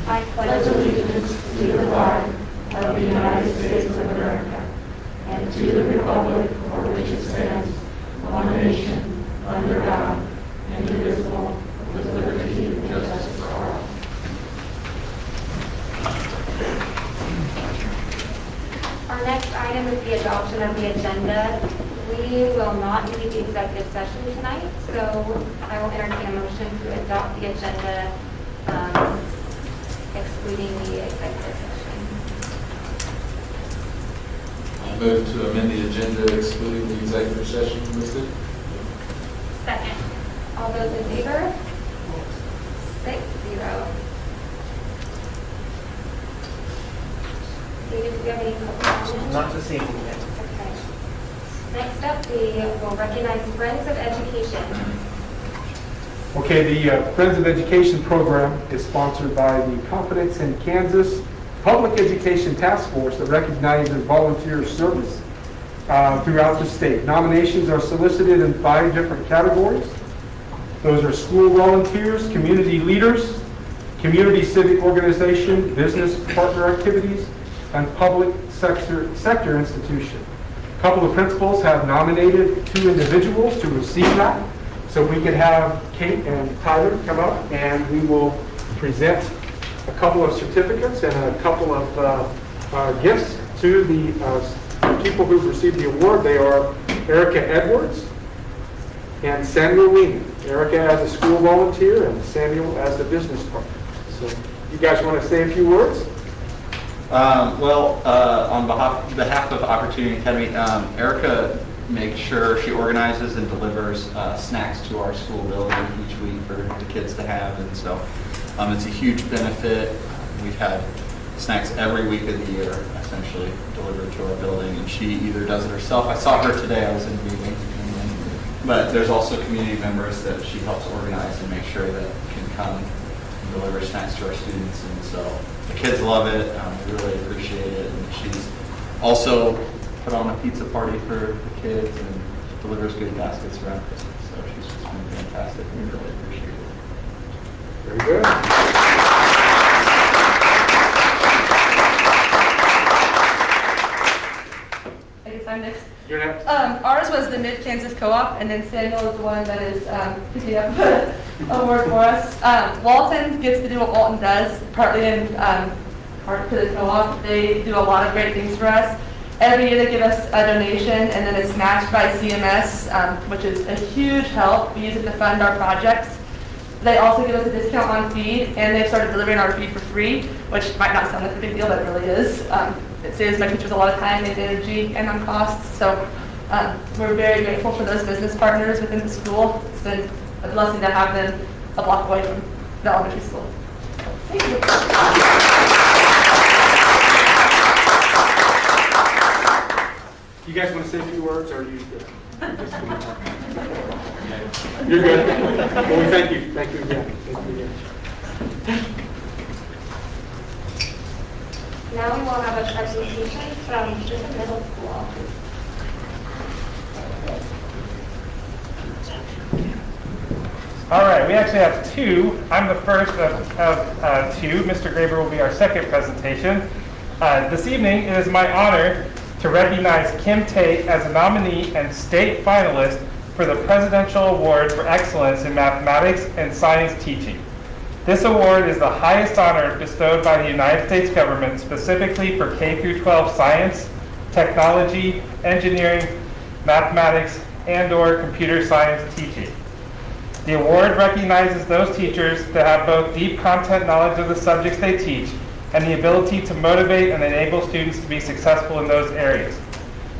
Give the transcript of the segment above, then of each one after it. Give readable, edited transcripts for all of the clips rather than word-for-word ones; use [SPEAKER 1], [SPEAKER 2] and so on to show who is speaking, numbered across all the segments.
[SPEAKER 1] I pledge allegiance to the flag of the United States of America and to the republic for which it stands, one nation, under God, indivisible, with liberty and justice for all.
[SPEAKER 2] Our next item is the adoption of the agenda. We will not need the executive session tonight, so I will entertain a motion to adopt the agenda, excluding the executive session.
[SPEAKER 3] I move to amend the agenda excluding the executive session listed.
[SPEAKER 2] Second. All those in favor? 6-0. David, do you have any public comments?
[SPEAKER 4] Not this evening.
[SPEAKER 2] Okay. Next up, we will recognize Friends of Education.
[SPEAKER 5] Okay, the Friends of Education program is sponsored by the Confidence in Kansas Public Education Task Force that recognizes volunteer service throughout the state. Nominations are solicited in 5 different categories. Those are school volunteers, community leaders, community civic organization, business partner activities, and public sector institution. A couple of principals have nominated 2 individuals to receive that. So we could have Kate and Tyler come up and we will present a couple of certificates and a couple of gifts to the people who've received the award. They are Erica Edwards and Samuel Lehman. Erica as a school volunteer and Samuel as a business partner. So you guys want to say a few words?
[SPEAKER 6] On behalf of Opportunity Academy, Erica makes sure she organizes and delivers snacks to our school building each week for the kids to have, and so it's a huge benefit. We've had snacks every week of the year, essentially, delivered to our building, and she either does it herself. I saw her today, I was in a meeting, but there's also community members that she helps organize and make sure that can come and deliver snacks to our students, and so the kids love it. We really appreciate it, and she's also put on a pizza party for the kids and delivers good baskets around Christmas. So she's just been fantastic. We really appreciate it.
[SPEAKER 5] Very good.
[SPEAKER 7] I guess I'm next.
[SPEAKER 5] You're next.
[SPEAKER 7] Ours was the Mid-Kansas Co-op, and then Samuel is the one that is picking up the award for us. Walton gets to do what Walton does, partly in part to the co-op. They do a lot of great things for us. Every year they give us a donation, and then it's matched by CMS, which is a huge help. We use it to fund our projects. They also give us a discount on feed, and they've started delivering our feed for free, which might not sound like a big deal, but it really is. It saves my teachers a lot of time and energy and on costs. So we're very grateful for those business partners within the school. It's been a blessing to have them a block away from the elementary school. Thank you.
[SPEAKER 5] You guys want to say a few words, or are you good? You're good. Well, we thank you. Thank you again. Thank you again.
[SPEAKER 2] Now we will have a presentation from Chisholm Middle School.
[SPEAKER 8] All right, we actually have 2. I'm the first of 2. Mr. Graber will be our second presentation. This evening, it is my honor to recognize Kim Tate as a nominee and state finalist for the Presidential Award for Excellence in Mathematics and Science Teaching. This award is the highest honor bestowed by the United States government specifically for K-12 science, technology, engineering, mathematics, and/or computer science teaching. The award recognizes those teachers that have both deep content knowledge of the subjects they teach and the ability to motivate and enable students to be successful in those areas.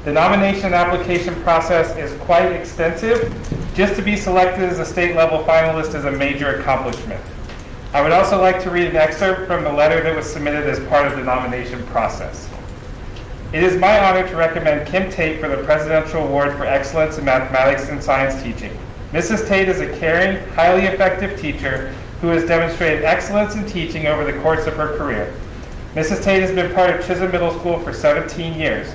[SPEAKER 8] The nomination and application process is quite extensive. Just to be selected as a state level finalist is a major accomplishment. I would also like to read an excerpt from the letter that was submitted as part of the nomination process. It is my honor to recommend Kim Tate for the Presidential Award for Excellence in Mathematics and Science Teaching. Mrs. Tate is a caring, highly effective teacher who has demonstrated excellence in teaching over the course of her career. Mrs. Tate has been part of Chisholm Middle School for 17 years.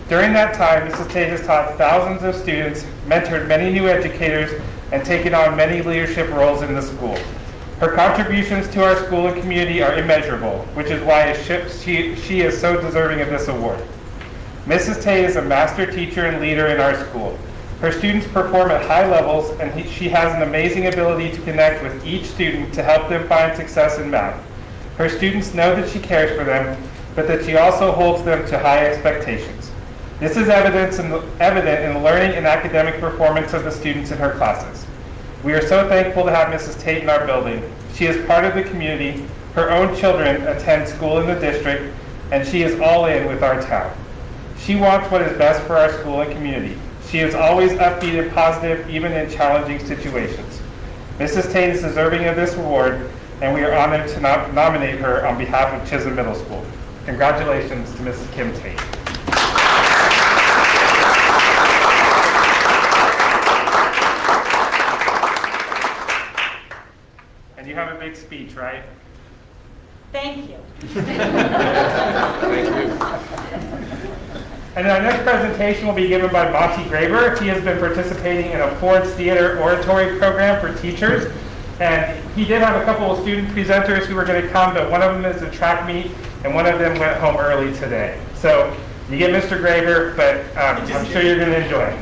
[SPEAKER 8] During that time, Mrs. Tate has taught thousands of students, mentored many new educators, and taken on many leadership roles in the school. Her contributions to our school and community are immeasurable, which is why she is so deserving of this award. Mrs. Tate is a master teacher and leader in our school. Her students perform at high levels, and she has an amazing ability to connect with each student to help them find success in math. Her students know that she cares for them, but that she also holds them to high expectations. This is evident in the learning and academic performance of the students in her classes. We are so thankful to have Mrs. Tate in our building. She is part of the community. Her own children attend school in the district, and she is all in with our town. She wants what is best for our school and community. She is always upbeat and positive, even in challenging situations. Mrs. Tate is deserving of this award, and we are honored to nominate her on behalf of Chisholm Middle School. Congratulations to Mrs. Kim Tate. And you have a big speech, right?
[SPEAKER 1] Thank you.
[SPEAKER 3] Thank you.
[SPEAKER 8] And our next presentation will be given by Monty Graber. He has been participating in a Ford's Theater Oratory program for teachers. And he did have a couple of student presenters who were going to come, but one of them is a track meet, and one of them went home early today. So you get Mr. Graber, but I'm sure you're going to enjoy it.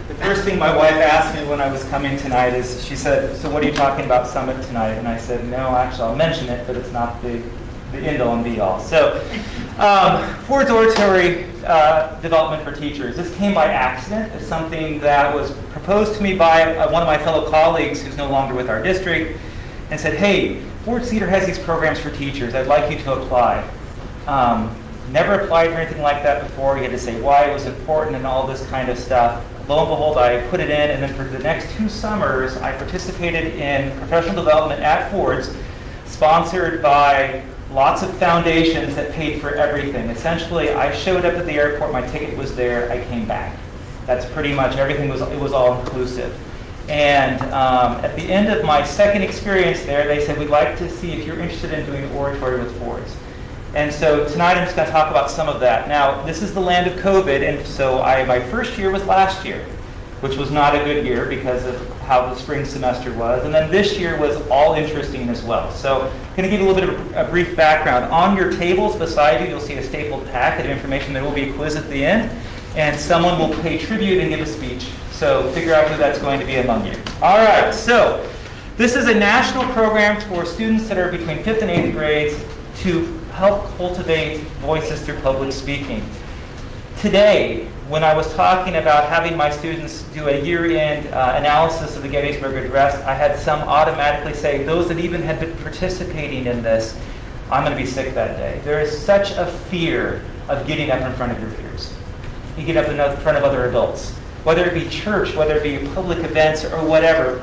[SPEAKER 4] The first thing my wife asked me when I was coming tonight is, she said, "So what are you talking about Summit tonight?" And I said, "No, actually I'll mention it, but it's not the end all and be all." So Ford's Oratory development for teachers. This came by accident. It's something that was proposed to me by one of my fellow colleagues who's no longer with our district, and said, "Hey, Ford's Theater has these programs for teachers. I'd like you to apply." Never applied for anything like that before. You had to say why it was important and all this kind of stuff. Lo and behold, I put it in, and then for the next 2 summers, I participated in professional development at Ford's, sponsored by lots of foundations that paid for everything. Essentially, I showed up at the airport, my ticket was there, I came back. That's pretty much everything. It was all inclusive. And at the end of my second experience there, they said, "We'd like to see if you're interested in doing oratory with Ford's." And so tonight I'm just going to talk about some of that. Now, this is the land of COVID, and so my first year was last year, which was not a good year because of how the spring semester was. And then this year was all interesting as well. So I'm going to give you a little bit of a brief background. On your tables beside you, you'll see a stapled packet of information. There will be a quiz at the end, and someone will pay tribute and give a speech. So figure out who that's going to be among you. All right, so this is a national program for students that are between 5th and 8th grades to help cultivate voices through public speaking. Today, when I was talking about having my students do a year-end analysis of the Gettysburg Address, I had some automatically say, those that even had been participating in this, I'm going to be sick that day. There is such a fear of getting up in front of your peers. You get up in front of other adults, whether it be church, whether it be public events or whatever.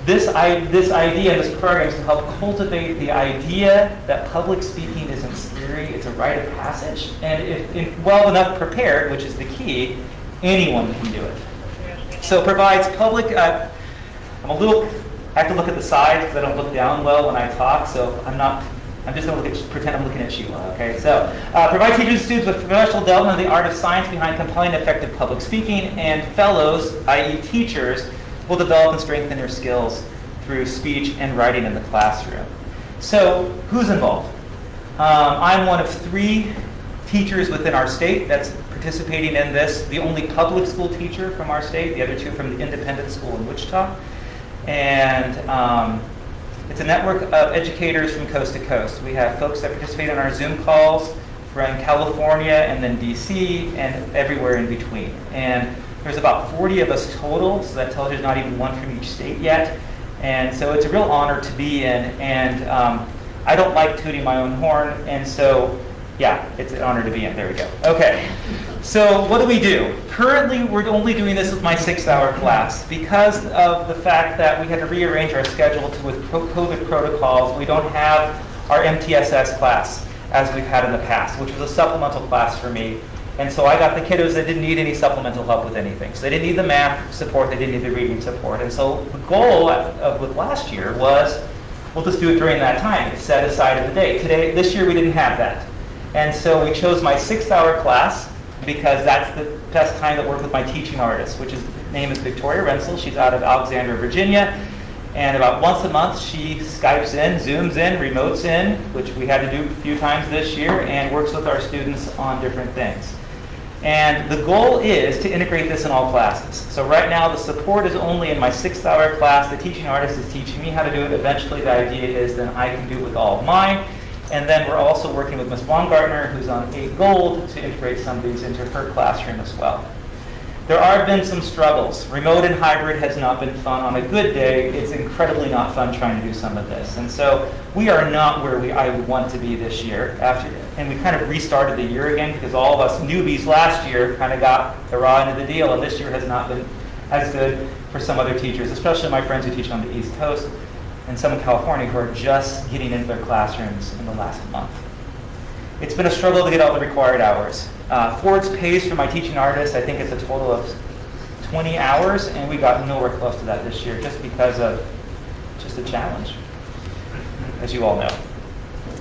[SPEAKER 4] This idea in this program is to help cultivate the idea that public speaking isn't scary, it's a rite of passage, and if well enough prepared, which is the key, anyone can do it. So it provides public, I have to look at the sides because I don't look down well when I talk, so I'm just going to pretend I'm looking at you, okay? So provide teachers and students with professional development of the art of science behind compelling effective public speaking, and fellows, i.e. teachers, will develop and strengthen their skills through speech and writing in the classroom. So who's involved? I'm one of 3 teachers within our state that's participating in this, the only public school teacher from our state, the other 2 from the independent school in Wichita. And it's a network of educators from coast to coast. We have folks that participate in our Zoom calls from California and then DC and everywhere in between. And there's about 40 of us total, so that tells you there's not even one from each state yet. And so it's a real honor to be in. And I don't like tooting my own horn, and so, yeah, it's an honor to be in. There we go. Okay, so what do we do? Currently, we're only doing this with my 6-hour class. Because of the fact that we had to rearrange our schedule with COVID protocols, we don't have our MTSS class as we've had in the past, which was a supplemental class for me. And so I got the kiddos that didn't need any supplemental help with anything. So they didn't need the math support, they didn't need the reading support. And so the goal with last year was, we'll just do it during that time. It's set aside of the day. This year we didn't have that. And so we chose my 6-hour class because that's the best time that worked with my teaching artist, which is, her name is Victoria Rensel. She's out of Alexandria, Virginia. And about once a month, she Skypes in, Zooms in, remotes in, which we had to do a few times this year, and works with our students on different things. And the goal is to integrate this in all classes. So right now, the support is only in my 6th-hour class. The teaching artist is teaching me how to do it. Eventually, the idea is then I can do it with all of mine. And then we're also working with Ms. Baumgartner, who's on 8 Gold, to integrate some of these into her classroom as well. There have been some struggles. Remote and hybrid has not been fun. On a good day, it's incredibly not fun trying to do some of this. And so we are not where I would want to be this year. And we kind of restarted the year again because all of us newbies last year kind of got the raw end of the deal, and this year has not been as good for some other teachers, especially my friends who teach on the East Coast and some in California who are just getting into their classrooms in the last month. It's been a struggle to get all the required hours. Ford's pays for my teaching artist, I think it's a total of 20 hours, and we got nowhere close to that this year just because of just a challenge, as you all know.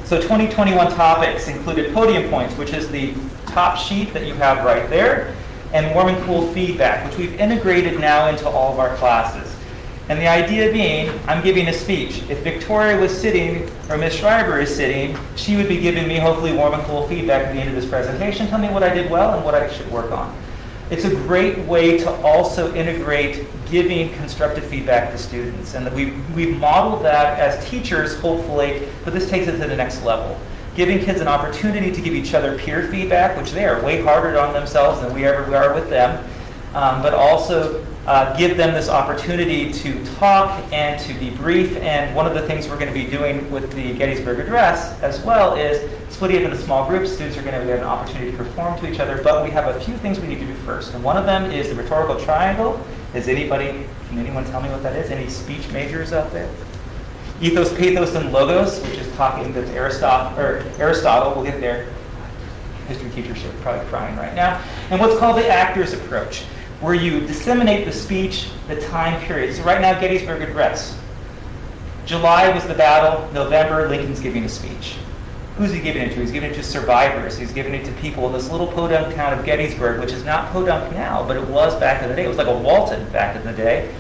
[SPEAKER 4] So 2021 topics included podium points, which is the top sheet that you have right there, and warm and cool feedback, which we've integrated now into all of our classes. And the idea being, I'm giving a speech. If Victoria was sitting, or Ms. Schreiber is sitting, she would be giving me hopefully warm and cool feedback at the end of this presentation, tell me what I did well and what I should work on. It's a great way to also integrate giving constructive feedback to students. And that we've modeled that as teachers, hopefully, but this takes it to the next level. Giving kids an opportunity to give each other peer feedback, which they are way harder on themselves than we ever are with them, but also give them this opportunity to talk and to debrief. And one of the things we're going to be doing with the Gettysburg Address as well is splitting it into small groups. Students are going to get an opportunity to perform to each other, but we have a few things we need to do first. And one of them is the rhetorical triangle. Can anyone tell me what that is? Any speech majors out there? Ethos, pathos, and logos, which is talking to Aristotle. We'll get there. History teachers are probably crying right now. And what's called the actor's approach, where you disseminate the speech, the time period. So right now, Gettysburg Address. July was the battle. November, Lincoln's giving a speech. Who's he giving it to? He's giving it to survivors. He's giving it to people in this little podunk town of Gettysburg, which is not podunk now, but it was back in the day. It was like a Walton back in the day,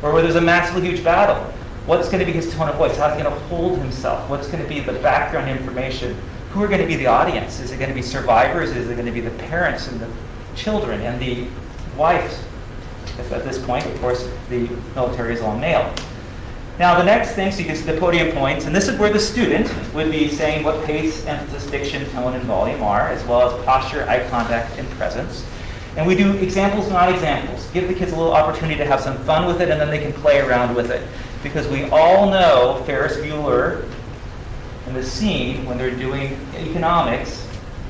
[SPEAKER 4] where there's a massive, huge battle. What's going to be his tone of voice? How's he going to hold himself? What's going to be the background information? Who are going to be the audience? Is it going to be survivors? Is it going to be the parents and the children and the wives? If at this point, of course, the military is all male. Now the next thing, so you can see the podium points, and this is where the student would be saying what pace, emphasis, diction, tone, and volume are, as well as posture, eye contact, and presence. And we do examples, not examples. Give the kids a little opportunity to have some fun with it, and then they can play around with it. Because we all know Ferris Bueller and the scene when they're doing economics.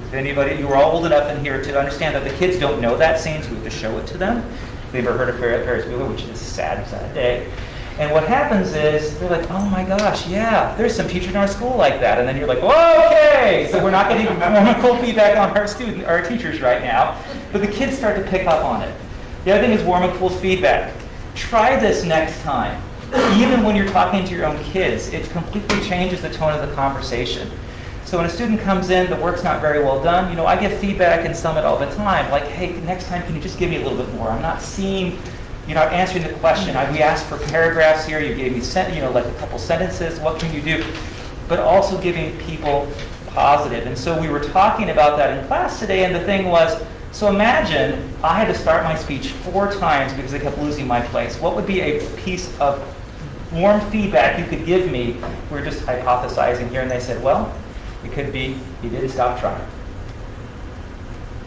[SPEAKER 4] If anybody, you are all old enough in here to understand that the kids don't know that scene, so we have to show it to them. They've ever heard of Ferris Bueller, which is a sad, sad day. And what happens is, they're like, oh my gosh, yeah, there's some teacher in our school like that. And then you're like, okay, so we're not getting warm feedback on our teachers right now. But the kids start to pick up on it. The other thing is warm and cool feedback. Try this next time. Even when you're talking to your own kids, it completely changes the tone of the conversation. So when a student comes in, the work's not very well done, I give feedback in Summit all the time, like, hey, next time can you just give me a little bit more? I'm not seeing, you're not answering the question. We asked for paragraphs here, you gave me like a couple sentences, what can you do? But also giving people positive. And so we were talking about that in class today, and the thing was, so imagine I had to start my speech 4 times because I kept losing my place. What would be a piece of warm feedback you could give me? We're just hypothesizing here, and they said, well, it could be, you didn't stop trying.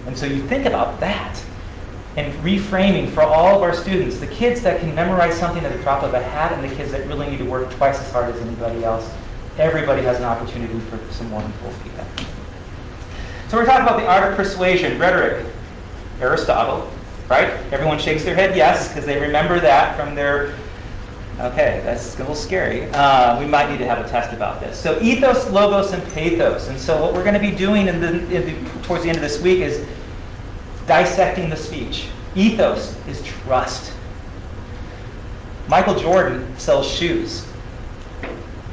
[SPEAKER 4] And so you think about that and reframing for all of our students, the kids that can memorize something at the drop of a hat and the kids that really need to work twice as hard as anybody else. Everybody has an opportunity for some wonderful feedback. So we're talking about the art of persuasion, rhetoric, Aristotle, right? Everyone shakes their head yes, because they remember that from their, okay, that's a little scary. We might need to have a test about this. So ethos, logos, and pathos. And so what we're going to be doing towards the end of this week is dissecting the speech. Ethos is trust. Michael Jordan sells shoes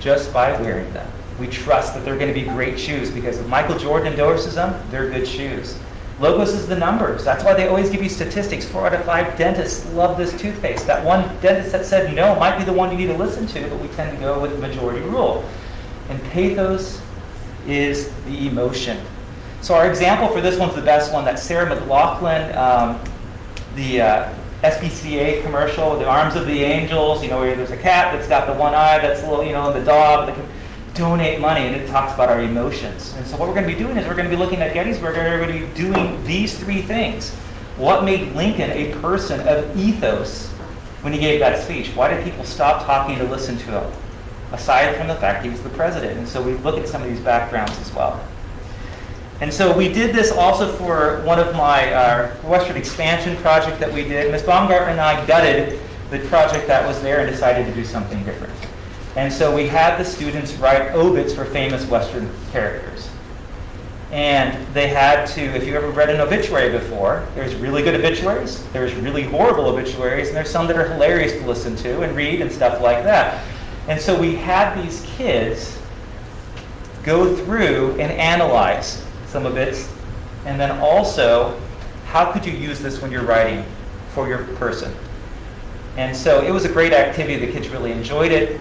[SPEAKER 4] just by wearing them. We trust that they're going to be great shoes because if Michael Jordan endorses them, they're good shoes. Logos is the numbers. That's why they always give you statistics. 4 out of 5 dentists love this toothpaste. That one dentist that said no might be the one you need to listen to, but we tend to go with the majority rule. And pathos is the emotion. So our example for this one's the best one. That's Sarah McLachlan, the SPCA commercial, the Arms of the Angels, where there's a cat that's got the one eye, that's a little, the dog that can donate money, and it talks about our emotions. And so what we're going to be doing is we're going to be looking at Gettysburg, and we're going to be doing these 3 things. What made Lincoln a person of ethos when he gave that speech? Why did people stop talking to listen to him? Aside from the fact he was the president. And so we look at some of these backgrounds as well. And so we did this also for one of my Western expansion project that we did. Ms. Baumgartner and I gutted the project that was there and decided to do something different. And so we had the students write obits for famous Western characters. And they had to, if you ever read an obituary before, there's really good obituaries, there's really horrible obituaries, and there's some that are hilarious to listen to and read and stuff like that. And so we had these kids go through and analyze some obits, and then also, how could you use this when you're writing for your person? And so it was a great activity. The kids really enjoyed it.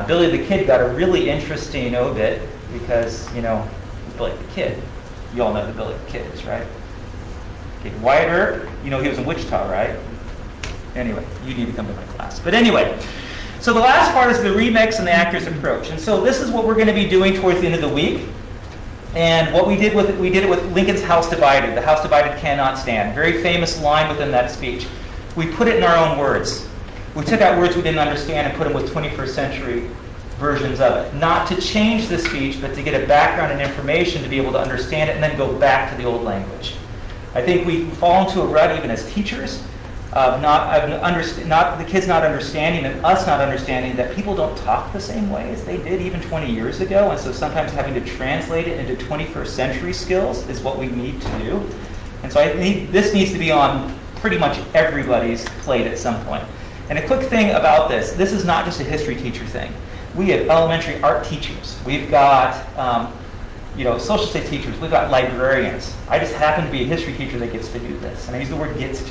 [SPEAKER 4] Billy the Kid got a really interesting obit because, Billy the Kid. You all know who Billy the Kid is, right? Okay, Wyatt Earp, he was in Wichita, right? Anyway, you need to come to my class. But anyway, so the last part is the remix and the actor's approach. And so this is what we're going to be doing towards the end of the week. And what we did it with Lincoln's House Divided. The house divided cannot stand. Very famous line within that speech. We put it in our own words. We took out words we didn't understand and put them with 21st century versions of it. Not to change the speech, but to get a background and information to be able to understand it and then go back to the old language. I think we fall into a rut even as teachers of the kids not understanding and us not understanding that people don't talk the same way as they did even 20 years ago. And so sometimes having to translate it into 21st century skills is what we need to do. And so I think this needs to be on pretty much everybody's plate at some point. And a quick thing about this is not just a history teacher thing. We have elementary art teachers. We've got social studies teachers. We've got librarians. I just happen to be a history teacher that gets to do this. And I use the word gets to.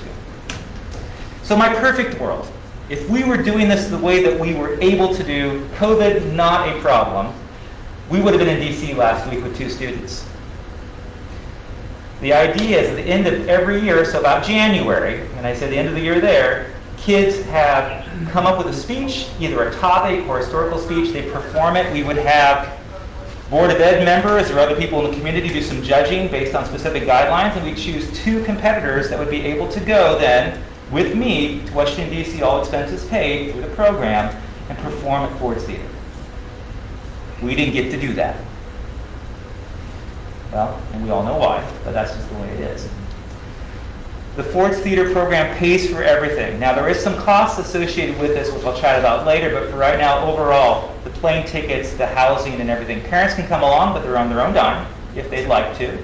[SPEAKER 4] So my perfect world, if we were doing this the way that we were able to do, COVID not a problem, we would have been in DC last week with 2 students. The idea is at the end of every year, so about January, and I say the end of the year there, kids have come up with a speech, either a topic or historical speech. They perform it. We would have Board of Ed members or other people in the community do some judging based on specific guidelines, and we choose 2 competitors that would be able to go then with me to Washington, D.C., all expenses paid through the program, and perform at Ford's Theater. We didn't get to do that. Well, and we all know why, but that's just the way it is. The Ford's Theater program pays for everything. Now, there is some costs associated with this, which I'll chat about later, but for right now, overall, the plane tickets, the housing, and everything. Parents can come along, but they're on their own dime, if they'd like to.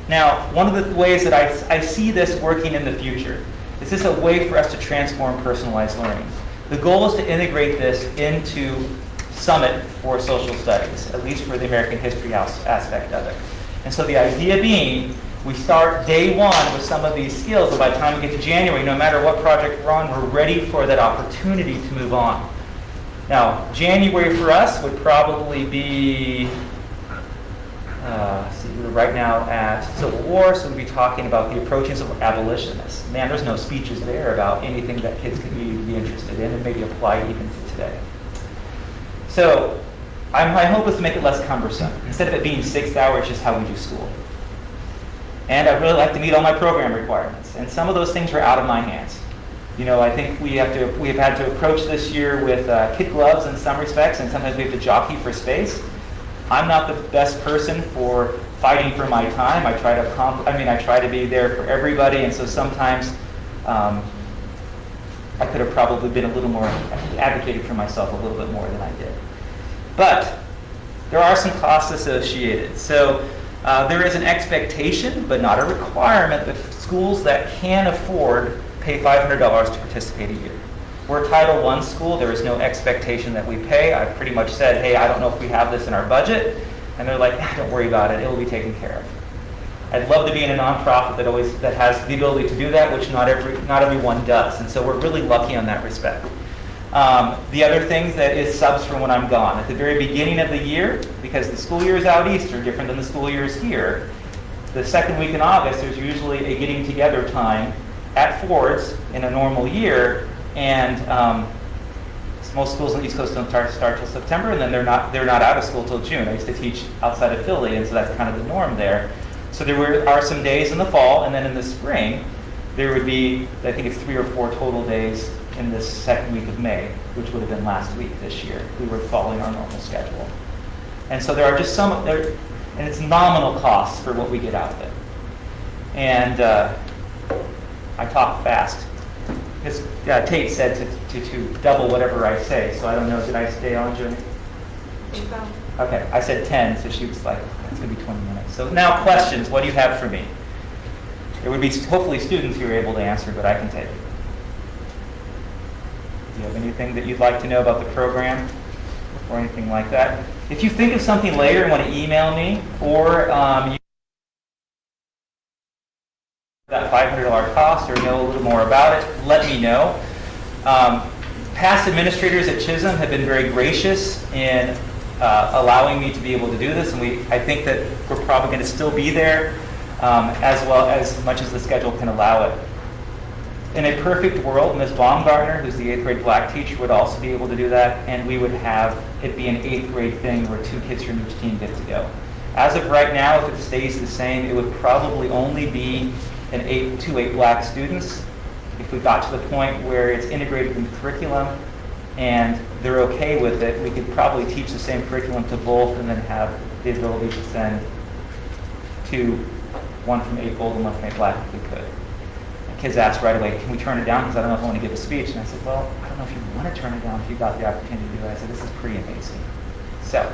[SPEAKER 4] Now, one of the ways that I see this working in the future is this a way for us to transform personalized learning. The goal is to integrate this into Summit for social studies, at least for the American history aspect of it. And so the idea being, we start day 1 with some of these skills, and by the time we get to January, no matter what project we're on, we're ready for that opportunity to move on. Now, January for us would probably be, we're right now at Civil War, so we'll be talking about the approaches of abolitionists. Man, there's no speeches there about anything that kids could be interested in and maybe apply even to today. So, my hope is to make it less cumbersome. Instead of it being 6 hours, just how we do school. And I'd really like to meet all my program requirements. And some of those things are out of my hands. I think we have had to approach this year with kid gloves in some respects, and sometimes we have to jockey for space. I'm not the best person for fighting for my time. I try to be there for everybody, and so sometimes I could have probably been a little more, advocated for myself a little bit more than I did. But there are some costs associated. So there is an expectation, but not a requirement, that schools that can afford pay $500 to participate a year. We're a Title I school. There is no expectation that we pay. I've pretty much said, hey, I don't know if we have this in our budget. And they're like, don't worry about it. It will be taken care of. I'd love to be in a nonprofit that has the ability to do that, which not everyone does. And so we're really lucky on that respect. The other things that is subs from when I'm gone. At the very beginning of the year, because the school year is out east are different than the school year is here, the second week in August, there's usually a getting together time at Ford's in a normal year, and most schools on the East Coast don't start till September, and then they're not out of school till June. I used to teach outside of Philly, and so that's kind of the norm there. So there are some days in the fall, and then in the spring, there would be, I think it's 3 or 4 total days in this second week of May, which would have been last week this year. We were following our normal schedule. And so there are just some, and it's nominal costs for what we get out of it. And I talk fast. Because Tate said to double whatever I say, so I don't know, did I stay on, Julie? Okay, I said 10, so she was like, it's going to be 20 minutes. So now questions, what do you have for me? There would be hopefully students who are able to answer, but I can take it. Do you have anything that you'd like to know about the program or anything like that? If you think of something later and want to email me, or you that $500 cost or know a little more about it, let me know. Past administrators at Chisholm have been very gracious in allowing me to be able to do this, and I think that we're probably going to still be there as much as the schedule can allow it. In a perfect world, Ms. Baumgartner, who's the 8th grade black teacher, would also be able to do that, and we would have it be an 8th grade thing where 2 kids from each team get to go. As of right now, if it stays the same, it would probably only be 2 8 black students. If we got to the point where it's integrated in the curriculum and they're okay with it, we could probably teach the same curriculum to both and then have the ability to send 1 from 8 gold and 1 from 8 black if we could. And kids asked right away, can we turn it down? Because I don't know if I want to give a speech. And I said, well, I don't know if you want to turn it down if you got the opportunity to do it. I said, this is pretty amazing. So,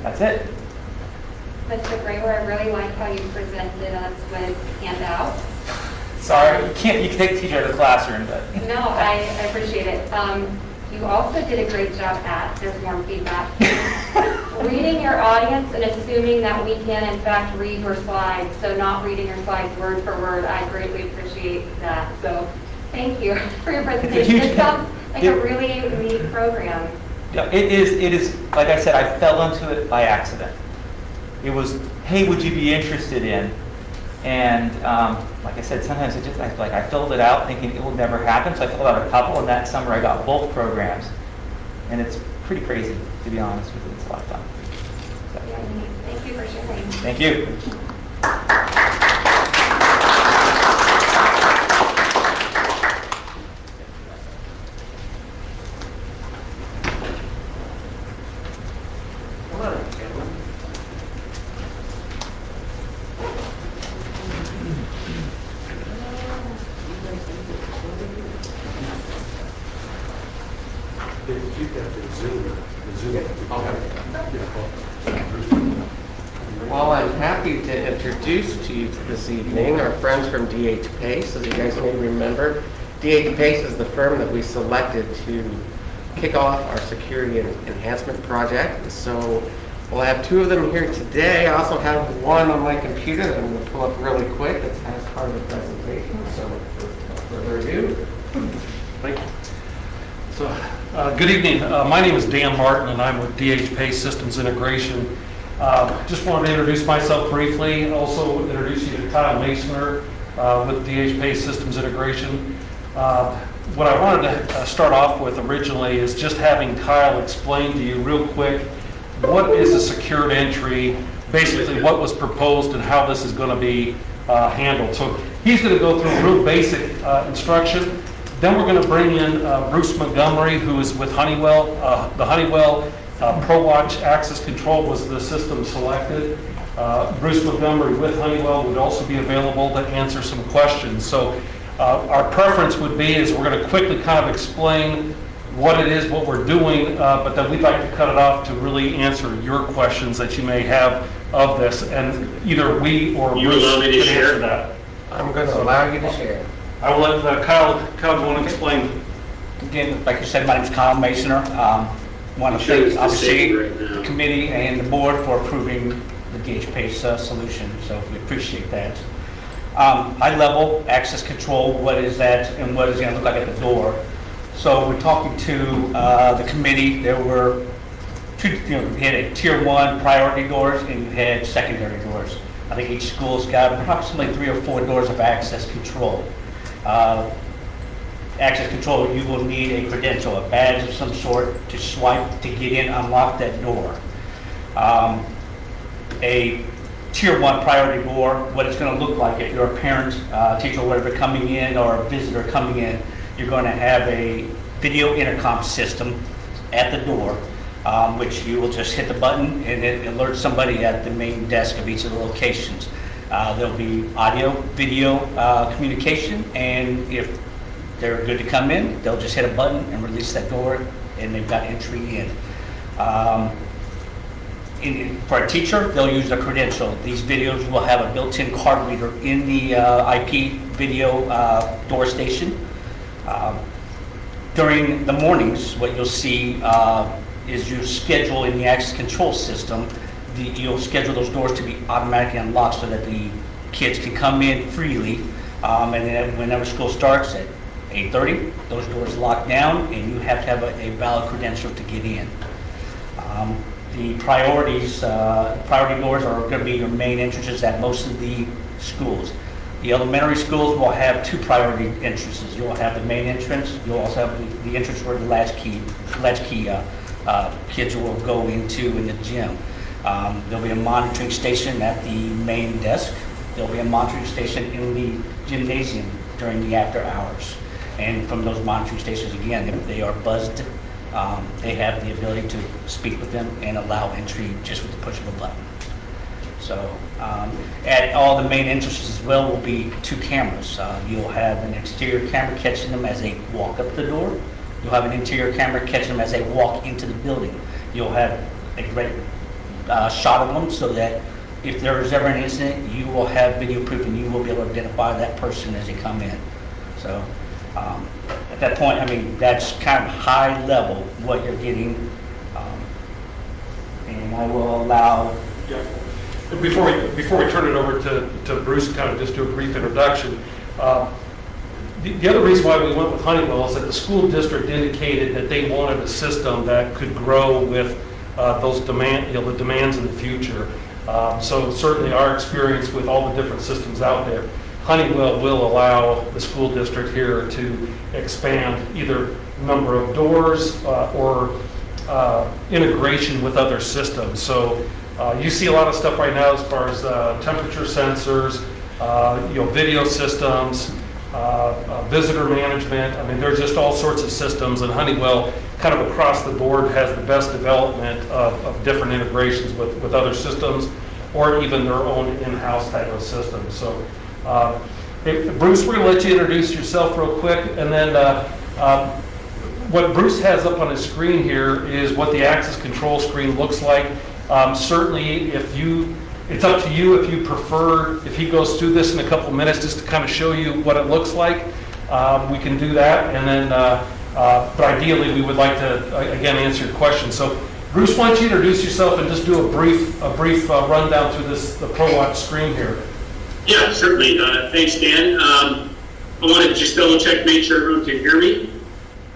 [SPEAKER 4] that's it.
[SPEAKER 2] Mr. Graber, I really like how you presented us with handouts.
[SPEAKER 4] Sorry, you can take the teacher out of the classroom, but.
[SPEAKER 2] No, I appreciate it. You also did a great job at, there's more feedback, reading your audience and assuming that we can in fact read your slides, so not reading your slides word for word. I greatly appreciate that. So thank you for your presentation. It sounds like a really neat program.
[SPEAKER 4] Yeah, it is, like I said, I fell into it by accident. It was, hey, would you be interested in? And like I said, sometimes I filled it out thinking it will never happen. So I filled out a couple, and that summer I got both programs. And it's pretty crazy, to be honest with you. It's a lot of fun. So.
[SPEAKER 2] Thank you for sharing.
[SPEAKER 4] Thank you.
[SPEAKER 9] Well, I'm happy to introduce to you this evening our friends from DH Pace. As you guys may remember, DH Pace is the firm that we selected to kick off our security enhancement project. So we'll have 2 of them here today. I also have one on my computer that I'm going to pull up really quick. That's as part of the presentation. So without further ado.
[SPEAKER 10] Thank you. So, good evening. My name is Dan Martin, and I'm with DH Pace Systems Integration. Just wanted to introduce myself briefly. Also introduce you to Kyle Masoner with DH Pace Systems Integration. What I wanted to start off with originally is just having Kyle explain to you real quick what is a secured entry, basically what was proposed and how this is going to be handled. So he's going to go through a real basic instruction. Then we're going to bring in Bruce Montgomery, who is with Honeywell. The Honeywell ProWatch Access Control was the system selected. Bruce Montgomery with Honeywell would also be available to answer some questions. So our preference would be is we're going to quickly kind of explain what it is, what we're doing, but then we'd like to cut it off to really answer your questions that you may have of this. And either we or Bruce can answer that.
[SPEAKER 9] I'm going to allow you to share.
[SPEAKER 10] I will let Kyle go and explain.
[SPEAKER 11] Again, like you said, my name is Kyle Masoner. Want to thank, obviously, the committee and the board for approving the DH Pace solution, so we appreciate that. High level access control, what is that and what is it going to look like at the door? So we're talking to the committee. There were two, you had a tier 1 priority doors and you had secondary doors. I think each school's got approximately 3 or 4 doors of access control. Access control, you will need a credential, a badge of some sort to swipe to get in, unlock that door. A tier 1 priority door, what it's going to look like if you're a parent, teacher, or whatever coming in, or a visitor coming in, you're going to have a video intercom system at the door, which you will just hit the button and it alerts somebody at the main desk of each of the locations. There'll be audio, video communication, and if they're good to come in, they'll just hit a button and release that door, and they've got entry in. For a teacher, they'll use a credential. These videos will have a built-in card reader in the IP video door station. During the mornings, what you'll see is you schedule in the access control system, you'll schedule those doors to be automatically unlocked so that the kids can come in freely. And then whenever school starts at 8:30, those doors lock down and you have to have a valid credential to get in. The priority doors are going to be your main entrances at most of the schools. The elementary schools will have 2 priority entrances. You'll have the main entrance. You'll also have the entrance where the latchkey kids will go into in the gym. There'll be a monitoring station at the main desk. There'll be a monitoring station in the gymnasium during the after hours. And from those monitoring stations, again, they are buzzed. They have the ability to speak with them and allow entry just with the push of a button. So at all the main entrances as well will be 2 cameras. You'll have an exterior camera catching them as they walk up the door. You'll have an interior camera catching them as they walk into the building. You'll have a great shot of them so that if there is ever an incident, you will have video proof and you will be able to identify that person as they come in. So at that point, I mean, that's kind of high level what you're getting. And I will allow...
[SPEAKER 10] Yeah. Before we turn it over to Bruce, kind of just do a brief introduction. The other reason why we went with Honeywell is that the school district indicated that they wanted a system that could grow with those the demands in the future. So certainly our experience with all the different systems out there, Honeywell will allow the school district here to expand either number of doors or integration with other systems. So you see a lot of stuff right now as far as temperature sensors, video systems, visitor management. I mean, there's just all sorts of systems, and Honeywell kind of across the board has the best development of different integrations with other systems or even their own in-house type of systems. So Bruce, we're going to let you introduce yourself real quick, and then what Bruce has up on his screen here is what the access control screen looks like. Certainly, it's up to you if you prefer, if he goes through this in a couple minutes just to kind of show you what it looks like, we can do that. And then, but ideally, we would like to, again, answer your questions. So, Bruce, why don't you introduce yourself and just do a brief rundown through the ProWatch screen here.
[SPEAKER 12] Yeah, certainly. Thanks, Dan. I want to just double check, make sure everyone can hear me.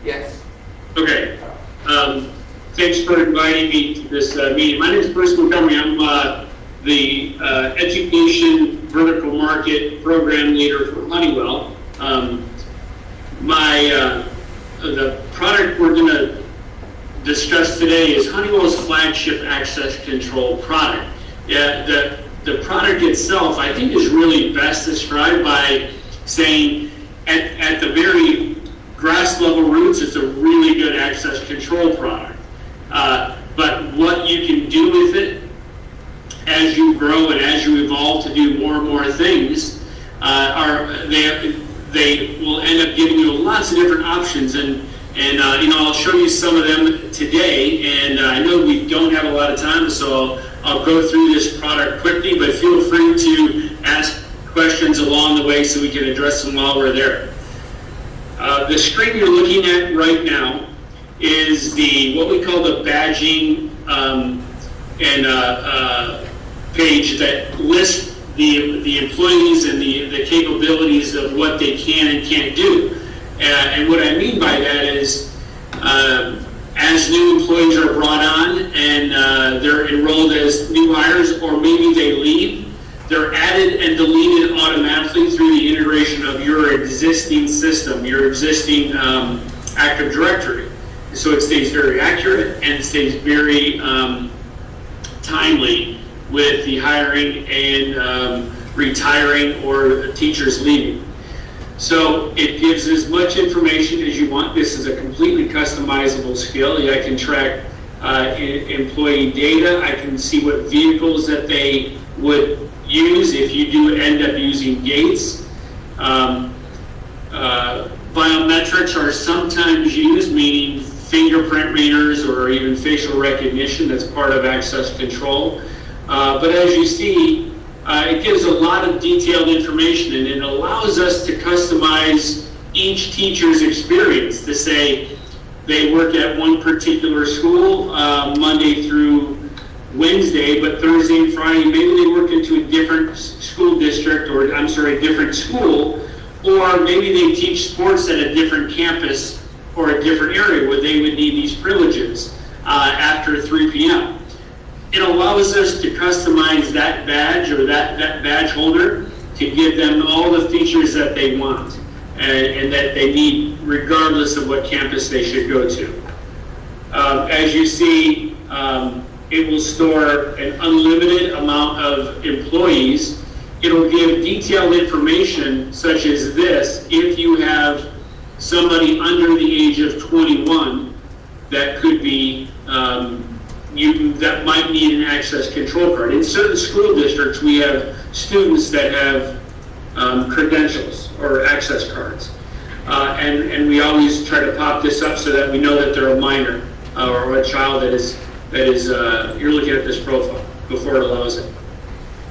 [SPEAKER 9] Yes.
[SPEAKER 12] Okay. Thanks for inviting me to this meeting. My name is Bruce Montgomery. I'm the Education Vertical Market Program Leader for Honeywell. The product we're going to discuss today is Honeywell's flagship access control product. Yeah, the product itself, I think, is really best described by saying at the very grass level roots, it's a really good access control product. But what you can do with it as you grow and as you evolve to do more and more things, they will end up giving you lots of different options. And I'll show you some of them today. And I know we don't have a lot of time, so I'll go through this product quickly. But feel free to ask questions along the way so we can address them while we're there. The screen you're looking at right now is what we call the badging and page that lists the employees and the capabilities of what they can and can't do. And what I mean by that is, as new employees are brought on and they're enrolled as new hires, or maybe they leave, they're added and deleted automatically through the integration of your existing system, your existing Active Directory. So it stays very accurate and it stays very timely with the hiring and retiring or teachers leaving. So it gives as much information as you want. This is a completely customizable skill. I can track employee data. I can see what vehicles that they would use if you do end up using Gates. Biometrics are sometimes used, meaning fingerprint readers or even facial recognition. That's part of access control. But as you see, it gives a lot of detailed information, and it allows us to customize each teacher's experience to say they work at one particular school Monday through Wednesday, but Thursday and Friday, maybe they work into a different school district, or I'm sorry, a different school, or maybe they teach sports at a different campus or a different area where they would need these privileges after 3 p.m. It allows us to customize that badge or that badge holder to give them all the features that they want and that they need regardless of what campus they should go to. As you see, it will store an unlimited amount of employees. It'll give detailed information such as this. If you have somebody under the age of 21 that could be that might need an access control card. In certain school districts, we have students that have credentials or access cards. And we always try to pop this up so that we know that they're a minor or a child that is you're looking at this profile before it allows it.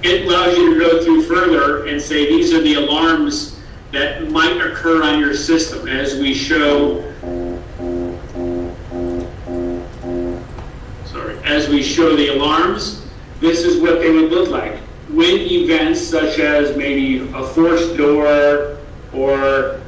[SPEAKER 12] It allows you to go through further and say these are the alarms that might occur on your system. As we show, the alarms, this is what they would look like. When events such as maybe a forced door or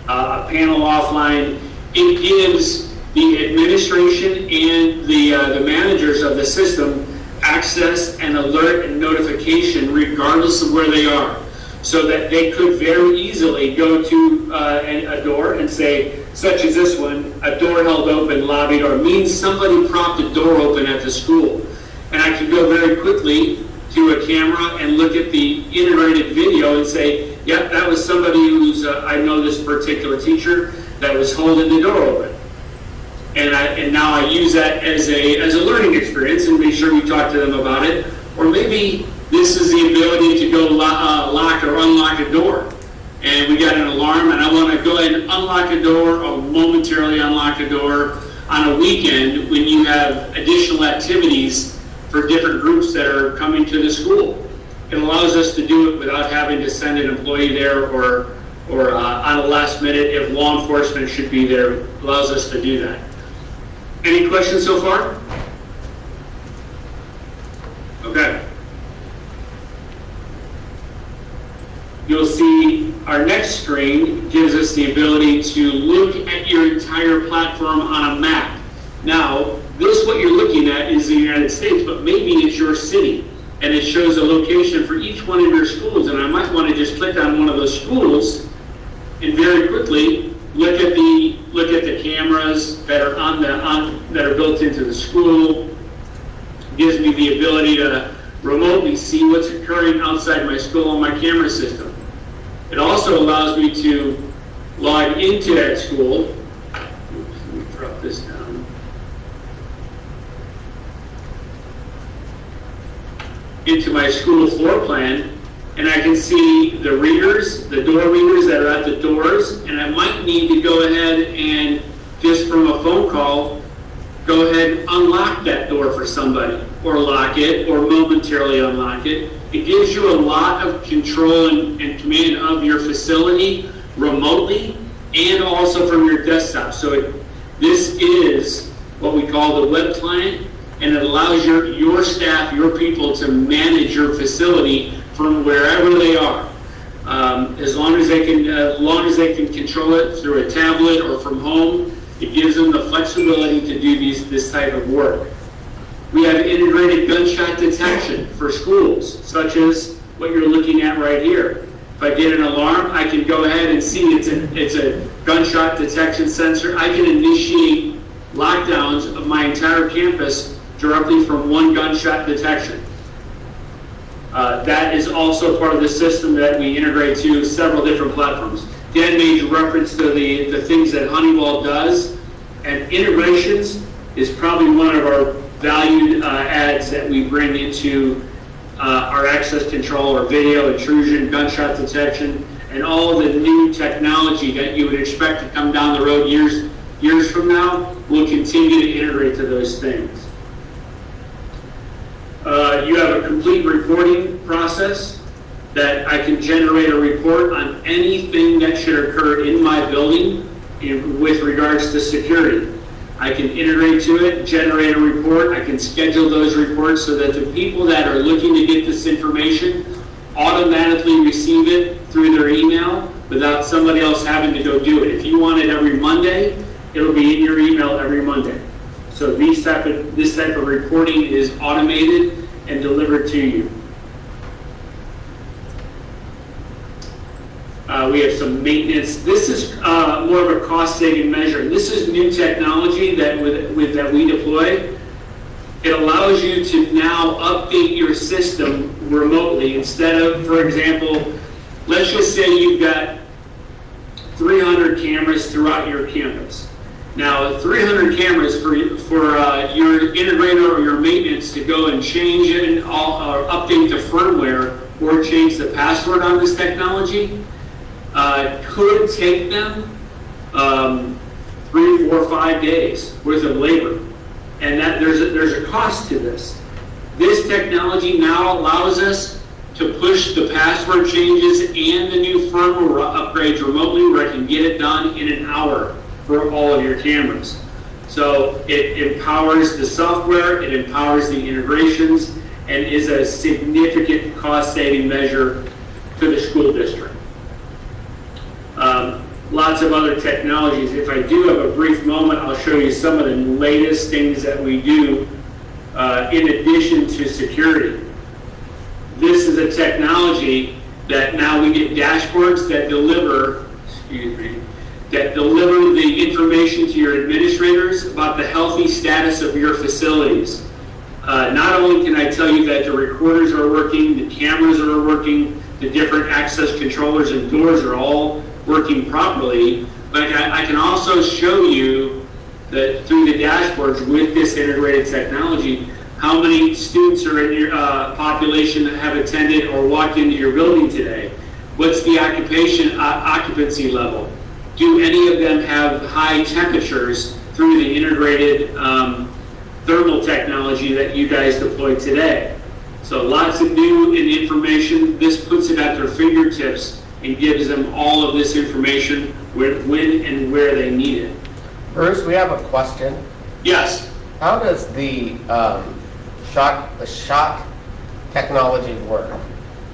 [SPEAKER 12] a panel offline, it gives the administration and the managers of the system access and alert and notification regardless of where they are, so that they could very easily go to a door and say, such as this one, a door held open, lobby door, means somebody propped a door open at the school. And I can go very quickly to a camera and look at the integrated video and say, yep, that was somebody who's, I know this particular teacher that was holding the door open. And now I use that as a learning experience and make sure we talk to them about it. Or maybe this is the ability to go lock or unlock a door. And we got an alarm and I want to go ahead and unlock a door or momentarily unlock a door on a weekend when you have additional activities for different groups that are coming to the school. It allows us to do it without having to send an employee there or on a last minute if law enforcement should be there. It allows us to do that. Any questions so far? Okay. You'll see our next screen gives us the ability to look at your entire platform on a map. Now, what you're looking at is the United States, but maybe it's your city, and it shows a location for each one of your schools, and I might want to just click on one of those schools and very quickly look at the cameras that are that are built into the school. It gives me the ability to remotely see what's occurring outside my school on my camera system. It also allows me to log into that school. Oops, let me drop this down. Into my school floor plan, and I can see the readers, the door readers that are at the doors, and I might need to go ahead and just from a phone call, go ahead and unlock that door for somebody, or lock it, or momentarily unlock it. It gives you a lot of control and command of your facility remotely and also from your desktop. So this is what we call the web client, and it allows your staff, your people to manage your facility from wherever they are. As long as they can control it through a tablet or from home, it gives them the flexibility to do this type of work. We have integrated gunshot detection for schools, such as what you're looking at right here. If I get an alarm, I can go ahead and see it's a gunshot detection sensor. I can initiate lockdowns of my entire campus directly from one gunshot detection. That is also part of the system that we integrate to several different platforms. Dan made reference to the things that Honeywell does, and integrations is probably one of our valued adds that we bring into our access control, our video intrusion, gunshot detection, and all of the new technology that you would expect to come down the road years from now. We'll continue to integrate to those things. You have a complete reporting process that I can generate a report on anything that should occur in my building with regards to security. I can integrate to it, generate a report. I can schedule those reports so that the people that are looking to get this information automatically receive it through their email without somebody else having to go do it. If you want it every Monday, it'll be in your email every Monday. So this type of reporting is automated and delivered to you. We have some maintenance. This is more of a cost-saving measure. This is new technology that we deploy. It allows you to now update your system remotely instead of, for example, let's just say you've got 300 cameras throughout your campus. Now, 300 cameras for your integrator or your maintenance to go and change it and or update the firmware or change the password on this technology could take them 3, 4, 5 days worth of labor, and that there's a cost to this. This technology now allows us to push the password changes and the new firmware upgrades remotely, where I can get it done in an hour for all of your cameras. So it empowers the software, it empowers the integrations, and is a significant cost-saving measure to the school district. Lots of other technologies. If I do have a brief moment, I'll show you some of the latest things that we do in addition to security. This is a technology that now we get dashboards that deliver, the information to your administrators about the healthy status of your facilities. Not only can I tell you that the recorders are working, the cameras are working, the different access controllers and doors are all working properly, but I can also show you that through the dashboards with this integrated technology, how many students are in your population that have attended or walked into your building today. What's the occupancy level? Do any of them have high temperatures through the integrated thermal technology that you guys deployed today? So lots of new information. This puts it at their fingertips and gives them all of this information when and where they need it.
[SPEAKER 9] Bruce, we have a question.
[SPEAKER 12] Yes.
[SPEAKER 9] How does the shot technology work?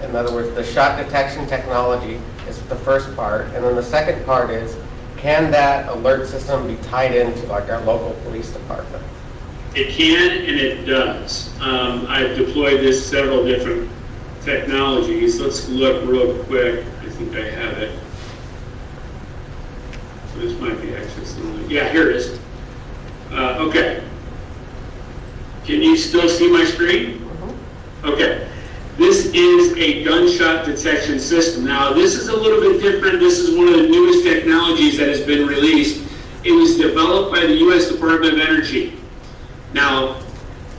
[SPEAKER 9] In other words, the shot detection technology is the first part, and then the second part is, can that alert system be tied into like our local police department?
[SPEAKER 12] It can and it does. I've deployed this several different technologies. Let's look real quick. I think I have it. So this might be access only. Yeah, here it is. Okay. Can you still see my screen? Okay. This is a gunshot detection system. Now, this is a little bit different. This is one of the newest technologies that has been released. It was developed by the U.S. Department of Energy. Now,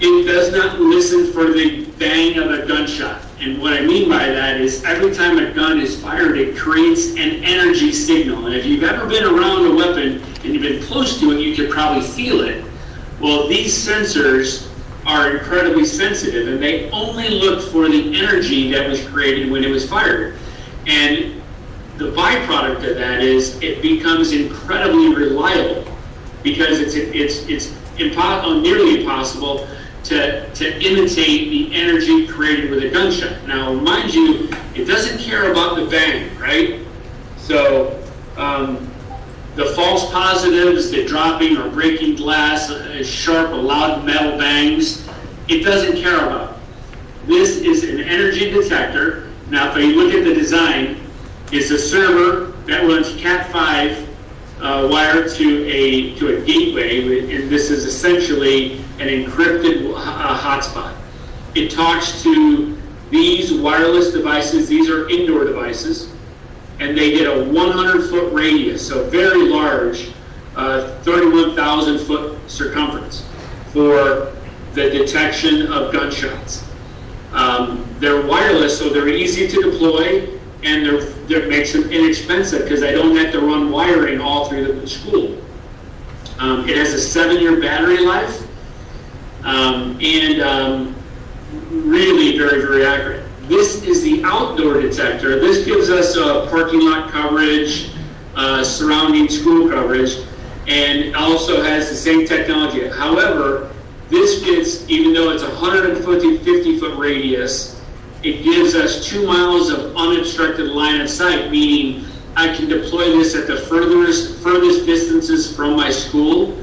[SPEAKER 12] it does not listen for the bang of a gunshot. And what I mean by that is every time a gun is fired, it creates an energy signal. And if you've ever been around a weapon and you've been close to it, you could probably feel it. Well, these sensors are incredibly sensitive, and they only look for the energy that was created when it was fired. And the byproduct of that is it becomes incredibly reliable, because it's nearly impossible to imitate the energy created with a gunshot. Now, mind you, it doesn't care about the bang, right? So the false positives, the dropping or breaking glass, sharp or loud metal bangs, it doesn't care about. This is an energy detector. Now, if you look at the design, it's a server that runs Cat5 wired to a gateway, and this is essentially an encrypted hotspot. It talks to these wireless devices. These are indoor devices, and they get a 100-foot radius, so very large, 31,000-foot circumference for the detection of gunshots. They're wireless, so they're easy to deploy, and that makes them inexpensive because I don't have to run wiring all through the school. It has a 7-year battery life, and really very, very accurate. This is the outdoor detector. This gives us parking lot coverage, surrounding school coverage, and also has the same technology. However, this gets, even though it's a 150-foot radius, it gives us 2 miles of unobstructed line of sight, meaning I can deploy this at the furthest distances from my school,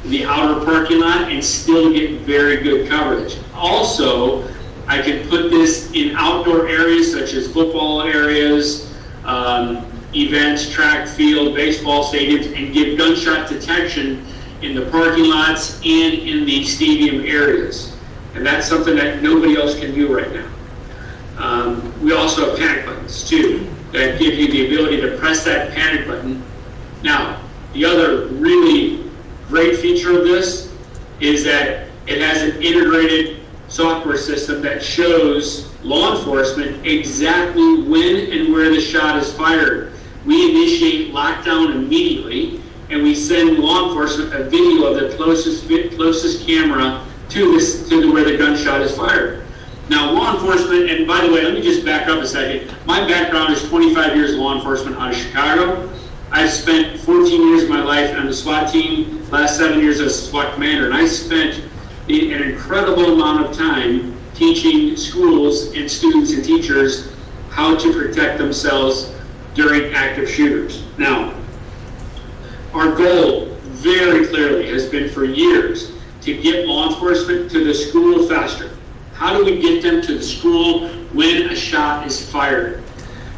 [SPEAKER 12] the outer parking lot, and still get very good coverage. Also, I can put this in outdoor areas such as football areas, events, track field, baseball stadiums, and give gunshot detection in the parking lots and in the stadium areas. And that's something that nobody else can do right now. We also have panic buttons too, that give you the ability to press that panic button. Now, the other really great feature of this is that it has an integrated software system that shows law enforcement exactly when and where the shot is fired. We initiate lockdown immediately, and we send law enforcement a video of the closest camera to where the gunshot is fired. Now, law enforcement, and by the way, let me just back up a second. My background is 25 years of law enforcement out of Chicago. I've spent 14 years of my life on the SWAT team, last 7 years as a SWAT commander, and I spent an incredible amount of time teaching schools and students and teachers how to protect themselves during active shooters. Now, our goal very clearly has been for years to get law enforcement to the school faster. How do we get them to the school when a shot is fired?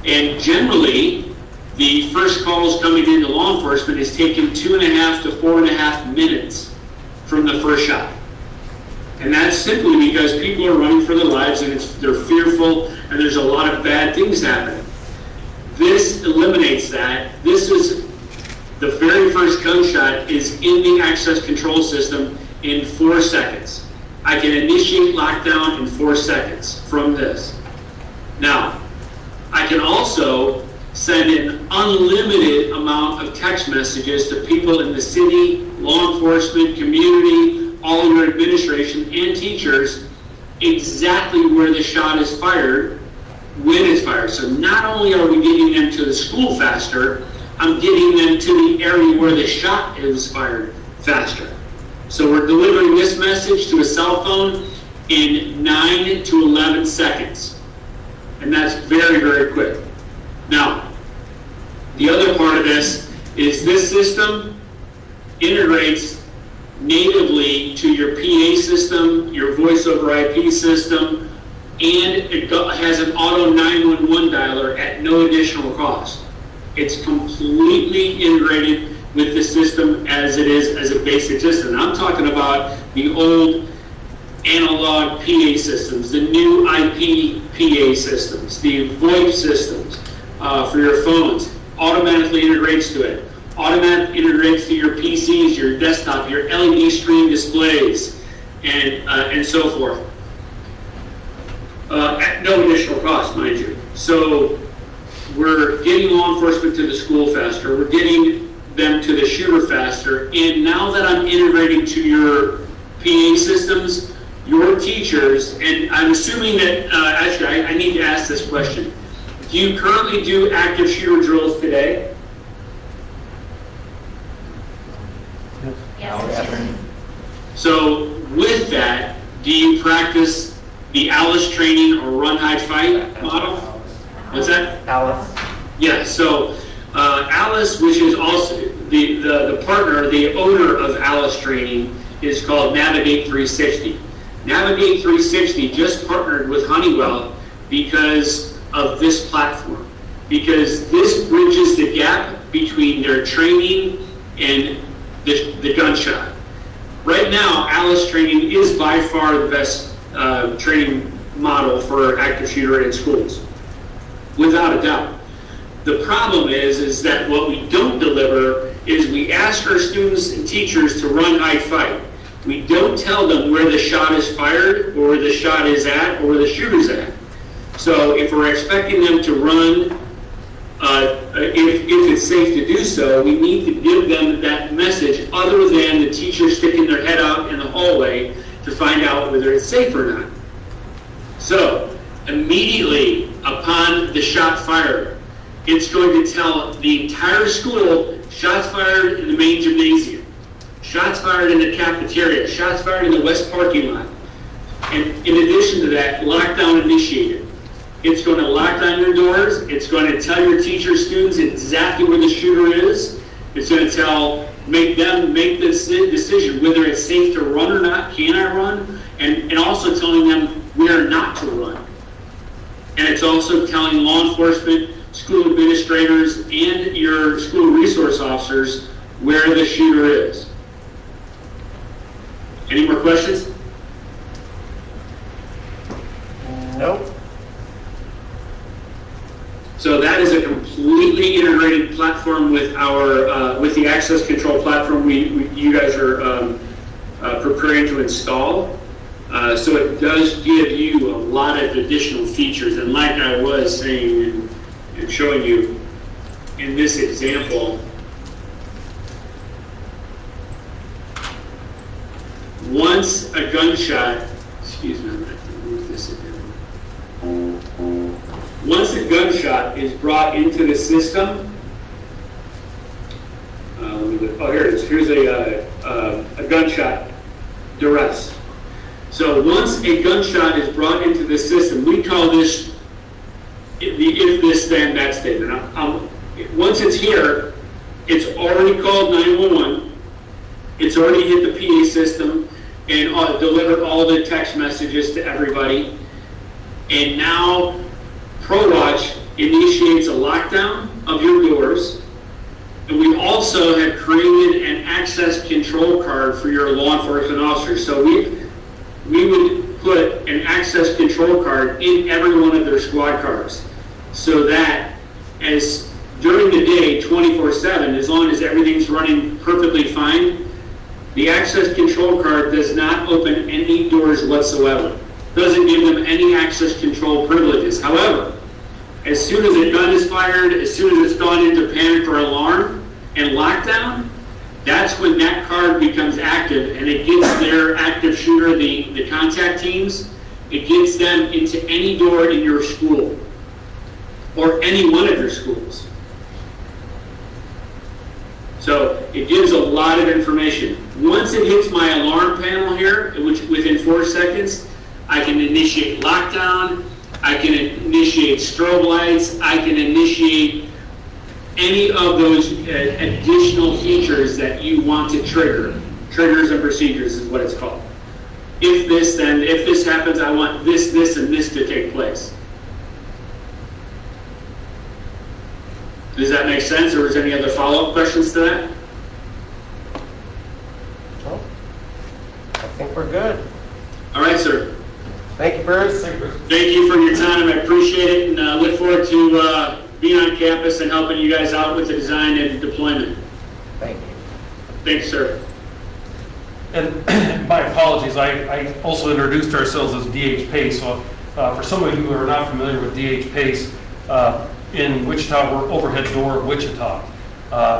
[SPEAKER 12] And generally, the first calls coming into law enforcement is taking 2.5 to 4.5 minutes from the first shot. And that's simply because people are running for their lives and they're fearful and there's a lot of bad things happening. This eliminates that. This is the very first gunshot is in the access control system in 4 seconds. I can initiate lockdown in 4 seconds from this. Now, I can also send an unlimited amount of text messages to people in the city, law enforcement, community, all of your administration and teachers exactly where the shot is fired, when it's fired. So not only are we getting them to the school faster, I'm getting them to the area where the shot is fired faster. So we're delivering this message to a cell phone in 9 to 11 seconds. And that's very, very quick. Now, the other part of this is this system integrates natively to your PA system, your voice over IP system, and it has an auto 911 dialer at no additional cost. It's completely integrated with the system as it is as a basic system. I'm talking about the old analog PA systems, the new IP PA systems, the VoIP systems for your phones. Automatically integrates to it. Automatically integrates to your PCs, your desktop, your LED screen displays, and so forth. At no additional cost, mind you. So we're getting law enforcement to the school faster. We're getting them to the shooter faster. And now that I'm integrating to your PA systems, your teachers, and I'm assuming that, actually, I need to ask this question. Do you currently do active shooter drills today?
[SPEAKER 2] Yes.
[SPEAKER 12] So with that, do you practice the Alice training or run, hide, fight model? What's that?
[SPEAKER 9] Alice?
[SPEAKER 12] Yeah, so Alice, which is also the partner, the owner of Alice Training, is called Navigate 360. Navigate 360 just partnered with Honeywell because of this platform, because this bridges the gap between their training and the gunshot. Right now, Alice Training is by far the best training model for active shooter in schools, without a doubt. The problem is that what we don't deliver is we ask our students and teachers to run, hide, fight. We don't tell them where the shot is fired, or where the shot is at, or where the shooter's at. So if we're expecting them to run, if it's safe to do so, we need to give them that message other than the teacher sticking their head out in the hallway to find out whether it's safe or not. So immediately upon the shot fired, it's going to tell the entire school, shots fired in the main gymnasium, shots fired in the cafeteria, shots fired in the west parking lot. And in addition to that, lockdown initiated. It's going to lock down your doors. It's going to tell your teachers, students exactly where the shooter is. It's going to make them make this decision whether it's safe to run or not. Can I run? And also telling them where not to run. And it's also telling law enforcement, school administrators, and your school resource officers where the shooter is. Any more questions?
[SPEAKER 9] Nope.
[SPEAKER 12] So that is a completely integrated platform with our with the access control platform you guys are preparing to install. So it does give you a lot of additional features, and like I was saying and showing you in this example, once a gunshot, excuse me, I'm going to move this again. Once a gunshot is brought into the system, here it is. Here's a gunshot duress. So once a gunshot is brought into the system, we call this the if this then that statement. Once it's here, it's already called 911. It's already hit the PA system and delivered all the text messages to everybody. And now ProWatch initiates a lockdown of your doors, and we also have created an access control card for your law enforcement officers. So we would put an access control card in every one of their squad cars, so that as during the day, 24/7, as long as everything's running perfectly fine, the access control card does not open any doors whatsoever. Doesn't give them any access control privileges. However, as soon as a gun is fired, as soon as it's gone into panic or alarm and lockdown, that's when that card becomes active, and it gets their active shooter, the contact teams, it gets them into any door in your school or any one of your schools. So it gives a lot of information. Once it hits my alarm panel here, which within 4 seconds, I can initiate lockdown, I can initiate strobe lights, I can initiate any of those additional features that you want to trigger. Triggers and procedures is what it's called. If this happens, I want this, and this to take place. Does that make sense, or is there any other follow-up questions to that?
[SPEAKER 9] Nope. I think we're good.
[SPEAKER 12] All right, sir.
[SPEAKER 9] Thank you, Bruce.
[SPEAKER 12] Thank you for your time. I appreciate it, and look forward to being on campus and helping you guys out with the design and deployment.
[SPEAKER 9] Thank you.
[SPEAKER 12] Thanks, sir.
[SPEAKER 10] And my apologies, I also introduced ourselves as DH Pace. So for some of you who are not familiar with DH Pace, in Wichita, we're Overhead Door of Wichita.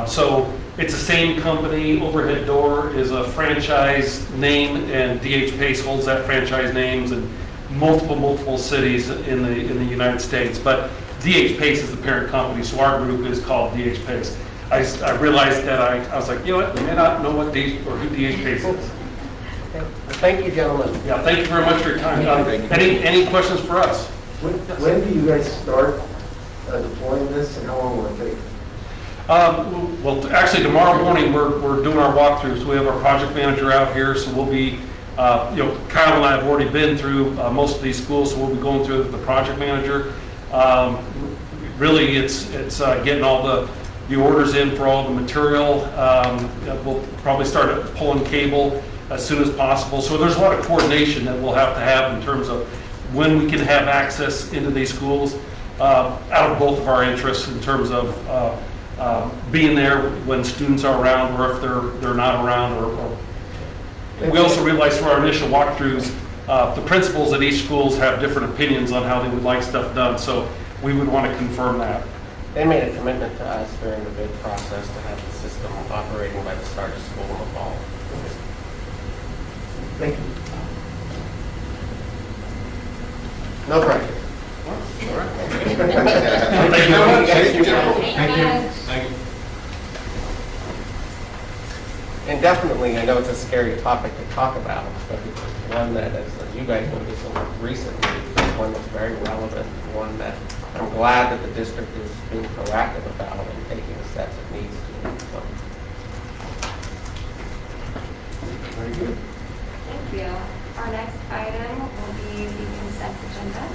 [SPEAKER 10] So it's the same company. Overhead Door is a franchise name, and DH Pace holds that franchise names in multiple cities in the United States. But DH Pace is the parent company, so our group is called DH Pace. I realized that I was like, you know what, they may not know what who DH Pace is.
[SPEAKER 9] Thank you, gentlemen.
[SPEAKER 10] Yeah, thank you very much for your time. Any questions for us?
[SPEAKER 13] When do you guys start deploying this, and how long will it take?
[SPEAKER 10] Well, actually, tomorrow morning, we're doing our walkthroughs. We have our project manager out here, so we'll be, Kyle and I have already been through most of these schools, so we'll be going through the project manager. Really, it's getting all the orders in for all the material. We'll probably start pulling cable as soon as possible. So there's a lot of coordination that we'll have to have in terms of when we can have access into these schools, out of both of our interests in terms of being there when students are around, or if they're not around. Or we also realized through our initial walkthroughs, the principals at each schools have different opinions on how they would like stuff done. So we would want to confirm that.
[SPEAKER 9] They made a commitment to us during the bid process to have the system operating by the start of school in the fall.
[SPEAKER 13] Thank you.
[SPEAKER 9] No pressure.
[SPEAKER 10] Thank you very much.
[SPEAKER 5] Thank you.
[SPEAKER 3] Thank you.
[SPEAKER 9] And definitely, I know it's a scary topic to talk about, but it's one that, as you guys noticed recently, is one that's very relevant, one that I'm glad that the district is being proactive about and taking the steps it needs to. So.
[SPEAKER 13] Very good.
[SPEAKER 2] Thank you. Our next item will be the consent agenda.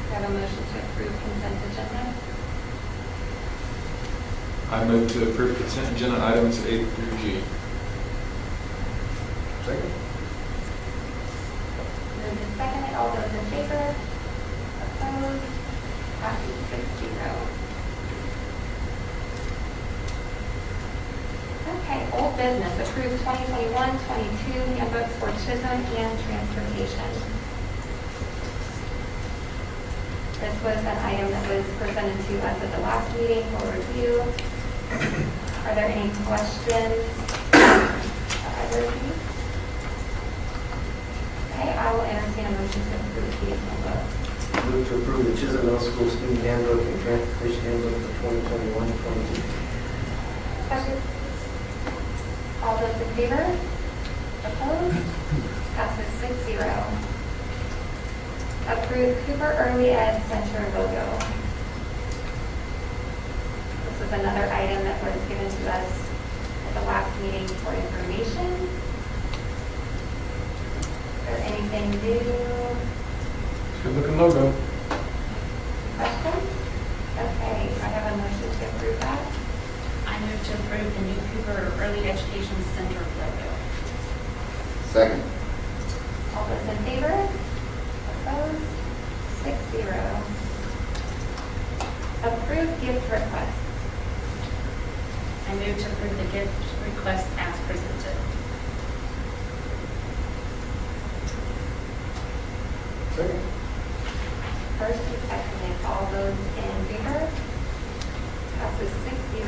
[SPEAKER 2] I have a motion to approve consent agenda.
[SPEAKER 3] I move to approve consent agenda items A through G.
[SPEAKER 13] Second.
[SPEAKER 2] Moved and seconded. All those in favor? Opposed? Passes 6-0. Okay, old business. Approve 2021-22 handbooks for Chisholm and transportation. This was an item that was presented to us at the last meeting for review. Are there any questions? Either of these? Okay, I will entertain a motion to approve these handbooks.
[SPEAKER 13] Move to approve the Chisholm Middle School Student Handbook and Transportation Handbook for 2021-22.
[SPEAKER 2] Second. All those in favor? Opposed? Passes 6-0. Approve Cooper Early Ed Center logo. This was another item that was given to us at the last meeting for information. Is there anything new?
[SPEAKER 5] Good looking logo.
[SPEAKER 2] Questions? Okay, I have a motion to approve that.
[SPEAKER 14] I move to approve the new Cooper Early Education Center logo.
[SPEAKER 13] Second.
[SPEAKER 2] All those in favor? Opposed? 6-0. Approve gift request.
[SPEAKER 14] I move to approve the gift request as presented.
[SPEAKER 13] Second.
[SPEAKER 2] First and seconded, all those in favor? Passes 6-0.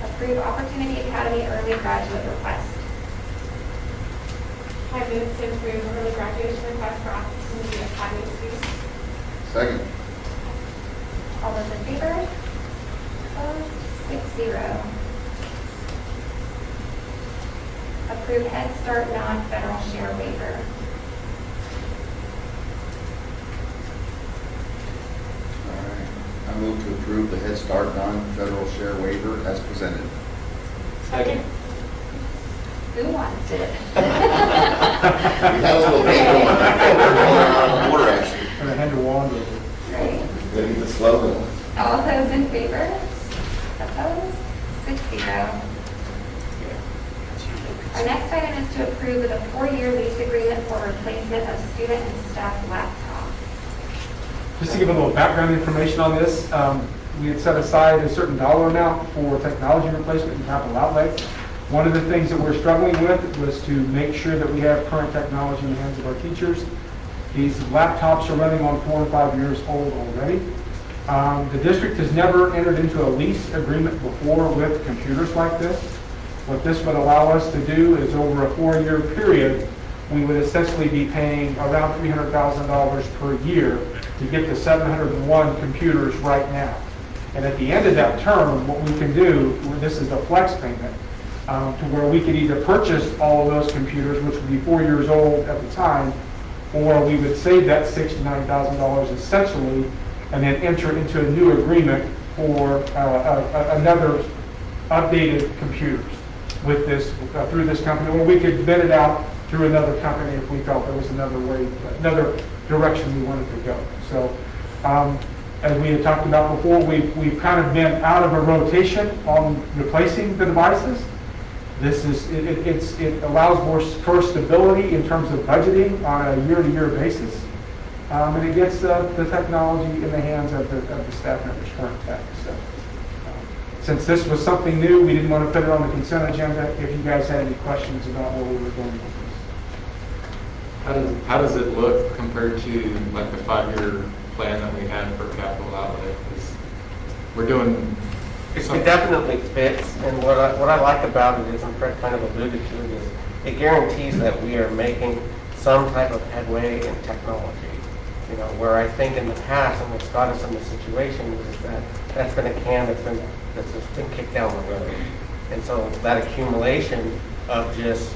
[SPEAKER 2] Approve Opportunity Academy early graduate request.
[SPEAKER 7] I move to approve early graduation request for Opportunity Academy students.
[SPEAKER 13] Second.
[SPEAKER 2] All those in favor? Opposed? 6-0. Approve Head Start non-federal share waiver.
[SPEAKER 15] All right. I move to approve the Head Start non-federal share waiver as presented.
[SPEAKER 2] Second. Who wants it?
[SPEAKER 15] We had a little bit going. I order actually.
[SPEAKER 5] I'm gonna hand a wand over.
[SPEAKER 2] Great.
[SPEAKER 15] Gotta get the slogan.
[SPEAKER 2] All those in favor? Opposed? 6-0. Our next item is to approve the 4-year lease agreement for replacement of student and staff laptops.
[SPEAKER 5] Just to give a little background information on this, we had set aside a certain dollar amount for technology replacement and capital outlay. One of the things that we're struggling with was to make sure that we have current technology in the hands of our teachers. These laptops are running on 4 and 5 years old already. The district has never entered into a lease agreement before with computers like this. What this would allow us to do is over a 4-year period, we would essentially be paying around $300,000 per year to get the 701 computers right now. And at the end of that term, what we can do, this is a flex payment, to where we could either purchase all of those computers, which would be 4 years old at the time, or we would save that $69,000 essentially, and then enter into a new agreement for another updated computers with this, through this company, or we could bid it out through another company if we felt there was another way, another direction we wanted to go. So, as we had talked about before, we've kind of been out of a rotation on replacing the devices. This is, it allows more for stability in terms of budgeting on a year-to-year basis. And it gets the technology in the hands of the staff members current tech. So, since this was something new, we didn't want to put it on the consent agenda. If you guys had any questions about where we were going with this.
[SPEAKER 3] How does it look compared to like the 5-year plan that we had for capital outlay? 'Cause we're doing
[SPEAKER 9] It
[SPEAKER 3] something.
[SPEAKER 9] definitely fits, and what I like about it is, and Fred kind of alluded to it, is it guarantees that we are making some type of headway in technology. You know, where I think in the past, and what's got us in the situation is that that's been a can that's just been kicked down the road. And so that accumulation of just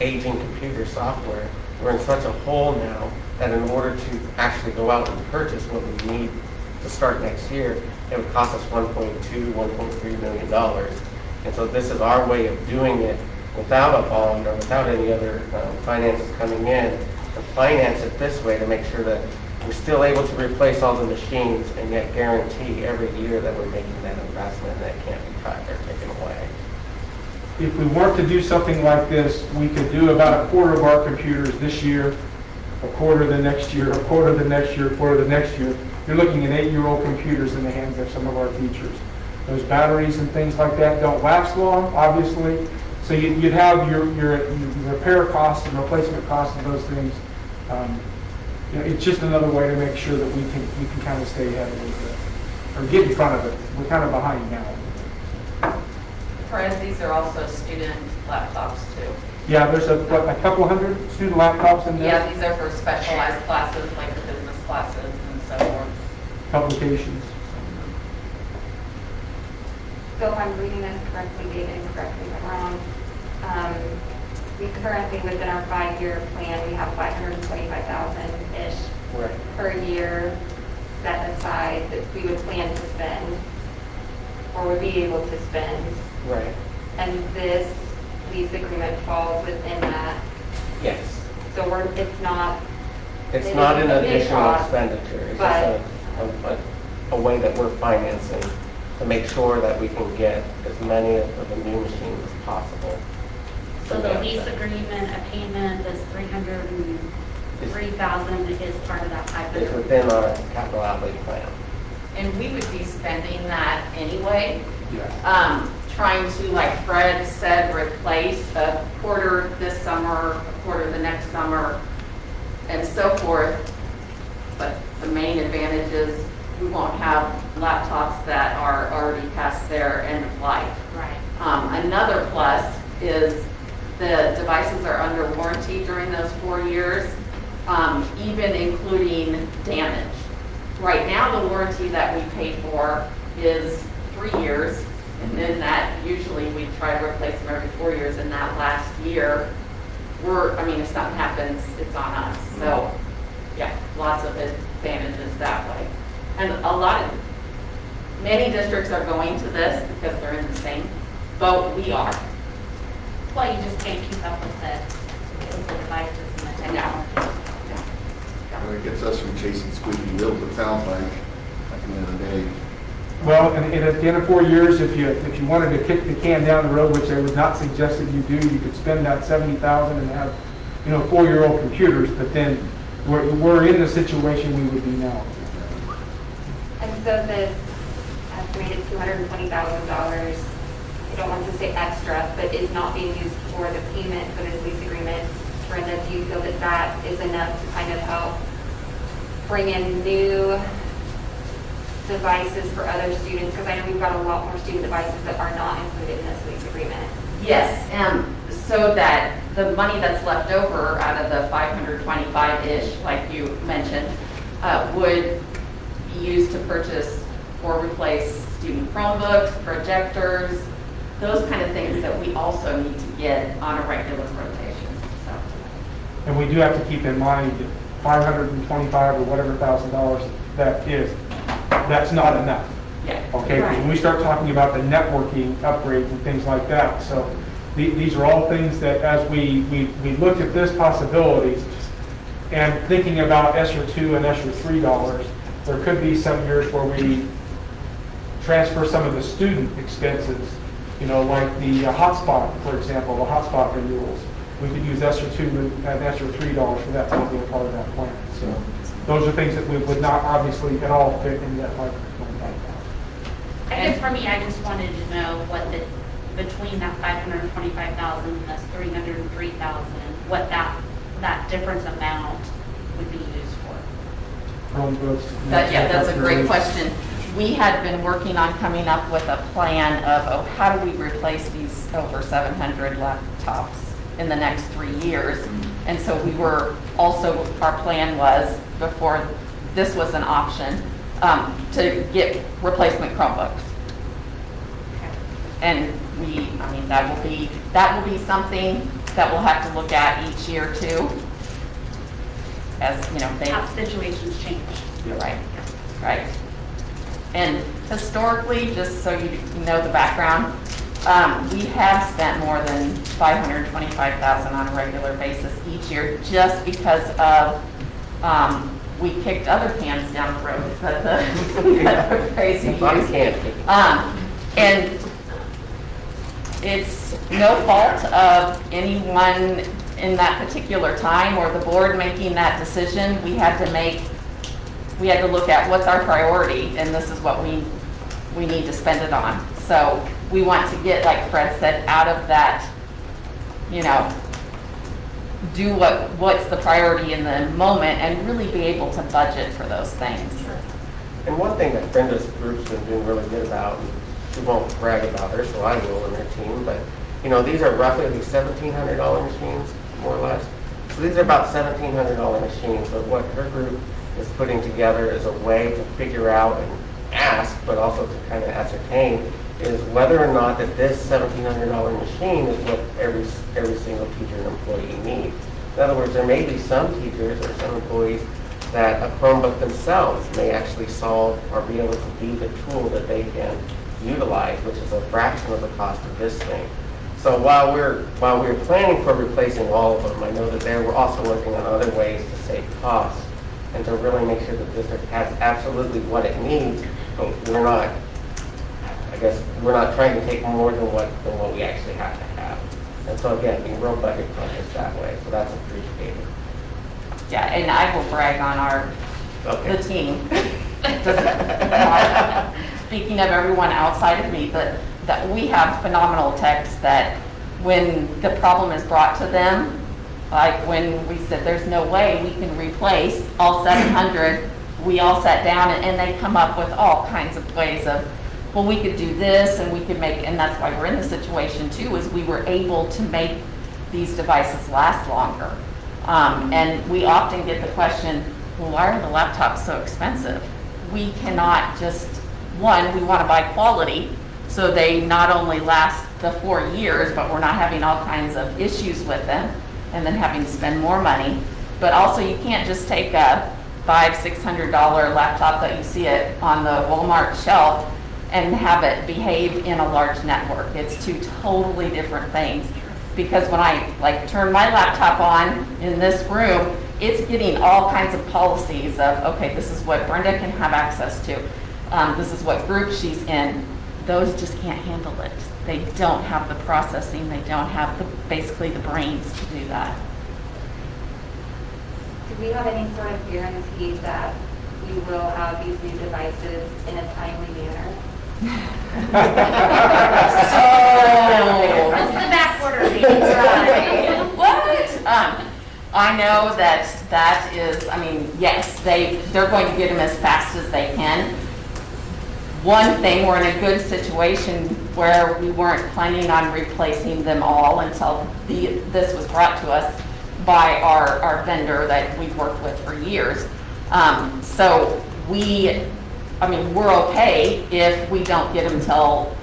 [SPEAKER 9] aging computer software, we're in such a hole now that in order to actually go out and purchase what we need to start next year, it would cost us $1.3 million. And so this is our way of doing it without a bond or without any other finances coming in, to finance it this way to make sure that we're still able to replace all the machines and yet guarantee every year that we're making that investment and that can't be tracked or taken away.
[SPEAKER 5] If we weren't to do something like this, we could do about a quarter of our computers this year, a quarter the next year, a quarter the next year, a quarter the next year. You're looking at 8-year-old computers in the hands of some of our teachers. Those batteries and things like that don't last long, obviously. So you'd have your repair costs and replacement costs of those things. You know, it's just another way to make sure that we can kind of stay ahead a little bit, or get in front of it. We're kind of behind now.
[SPEAKER 16] Fred, these are also student laptops too.
[SPEAKER 5] Yeah, there's a couple hundred student laptops in there.
[SPEAKER 16] Yeah, these are for specialized classes like the business classes and so forth.
[SPEAKER 5] Publications.
[SPEAKER 2] So if I'm reading this correctly, David, and correct me if I'm wrong, we currently, within our 5-year plan, we have $525,000-ish
[SPEAKER 9] Right.
[SPEAKER 2] per year set aside that we would plan to spend, or would be able to spend.
[SPEAKER 9] Right.
[SPEAKER 2] And this lease agreement falls within that.
[SPEAKER 9] Yes.
[SPEAKER 2] So it's not.
[SPEAKER 9] It's
[SPEAKER 2] it
[SPEAKER 9] not
[SPEAKER 2] isn't
[SPEAKER 9] an
[SPEAKER 2] a big
[SPEAKER 9] additional
[SPEAKER 2] cost,
[SPEAKER 9] expenditure. It's
[SPEAKER 2] but-
[SPEAKER 9] just a way that we're financing to make sure that we can get as many of the new machines as possible.
[SPEAKER 14] So the lease agreement, a payment is $303,000 is part of that
[SPEAKER 9] It's
[SPEAKER 14] 500.
[SPEAKER 9] within our capital outlay plan.
[SPEAKER 16] And we would be spending that anyway.
[SPEAKER 5] Yeah.
[SPEAKER 16] Trying to, like Fred said, replace a quarter this summer, a quarter the next summer, and so forth. But the main advantage is we won't have laptops that are already past their end of life.
[SPEAKER 14] Right.
[SPEAKER 16] Another plus is the devices are under warranty during those 4 years, even including damage. Right now, the warranty that we pay for is 3 years, and then that usually we try to replace them every 4 years. In that last year, if something happens, it's on us. So, yeah, lots of advantages that way. And many districts are going to this because they're in the same boat we are.
[SPEAKER 14] Well, you just can't keep up with the devices and the technology.
[SPEAKER 15] And it gets us from chasing squeaky wheels, it sounds like, at the end of the day.
[SPEAKER 5] Well, and at the end of 4 years, if you wanted to kick the can down the road, which I would not suggest that you do, you could spend that $70,000 and have, 4-year-old computers. But then we're in the situation we would be now.
[SPEAKER 2] And so this estimated $220,000, I don't want to say extra, but is not being used for the payment for this lease agreement. Brenda, do you feel that that is enough to kind of help bring in new devices for other students? Because I know we've got a lot more student devices that are not included in this lease agreement.
[SPEAKER 16] Yes, so that the money that's left over out of the 525-ish, like you mentioned, would be used to purchase or replace student Chromebooks, projectors, those kind of things that we also need to get on a regular rotation, so.
[SPEAKER 5] And we do have to keep in mind that 525 or whatever $1,000 that is, that's not enough.
[SPEAKER 16] Yeah.
[SPEAKER 5] Okay,
[SPEAKER 16] Right.
[SPEAKER 5] when we start talking about the networking upgrades and things like that, so these are all things that as we look at this possibilities and thinking about ESSER 2 and ESSER 3 dollars, there could be some years where we transfer some of the student expenses, you know, like the hotspot, for example, the hotspot renewals. We could use ESSER 2 and ESSER 3 dollars for that to be a part of that plan. So those are things that we would not obviously at all fit in that $525,000.
[SPEAKER 14] I guess for me, I just wanted to know what the, between that 525,000 and this 303,000, what that difference amount would be used for.
[SPEAKER 5] Chromebooks.
[SPEAKER 16] That's a great question. We had been working on coming up with a plan of, how do we replace these over 700 laptops in the next 3 years? And so we were also, our plan was, before this was an option, to get replacement Chromebooks. And that will be something that we'll have to look at each year too. As,
[SPEAKER 14] How situations change.
[SPEAKER 16] Right. And historically, just so you know the background, we have spent more than $525,000 on a regular basis each year just because of, we kicked other cans down the road that the crazy use. And it's no fault of anyone in that particular time or the board making that decision. We had to look at what's our priority, and this is what we need to spend it on. So we want to get, like Fred said, out of that, do what's the priority in the moment and really be able to budget for those things.
[SPEAKER 9] And one thing that Brenda's group's been doing really good about, and she won't brag about her, so I will, and her team, but these are roughly these $1,700 machines, more or less. So these are about $1,700 machines, but what her group is putting together is a way to figure out and ask, but also to kind of ascertain, is whether or not that this $1,700 machine is what every single teacher and employee needs. In other words, there may be some teachers or some employees that a Chromebook themselves may actually solve or be able to be the tool that they can utilize, which is a fraction of the cost of this thing. So while we're planning for replacing all of them, I know that we're also working on other ways to save costs and to really make sure that the district has absolutely what it needs. But we're not trying to take more than what we actually have to have. And so again, being real budget conscious that way, so that's appreciated.
[SPEAKER 16] Yeah, and I will brag on the team. Speaking of everyone outside of me, but that we have phenomenal techs that when the problem is brought to them, like when we said there's no way we can replace all 700, we all sat down and they come up with all kinds of ways of, well, we could do this and we could make, and that's why we're in the situation too, is we were able to make these devices last longer. And we often get the question, well, why are the laptops so expensive? We cannot just, one, we want to buy quality, so they not only last the 4 years, but we're not having all kinds of issues with them and then having to spend more money. But also you can't just take a $500-600 laptop that you see it on the Walmart shelf and have it behave in a large network. It's two totally different things. Because when I turn my laptop on in this room, it's getting all kinds of policies of, okay, this is what Brenda can have access to. This is what group she's in. Those just can't handle it. They don't have the processing. They don't have basically the brains to do that.
[SPEAKER 2] Do we have any sort of guarantee that we will have these new devices in a timely manner?
[SPEAKER 14] What's the back order meeting?
[SPEAKER 16] What? I know that is, yes, they're going to get them as fast as they can. One thing, we're in a good situation where we weren't planning on replacing them all until this was brought to us by our vendor that we've worked with for years. So we're okay if we don't get them till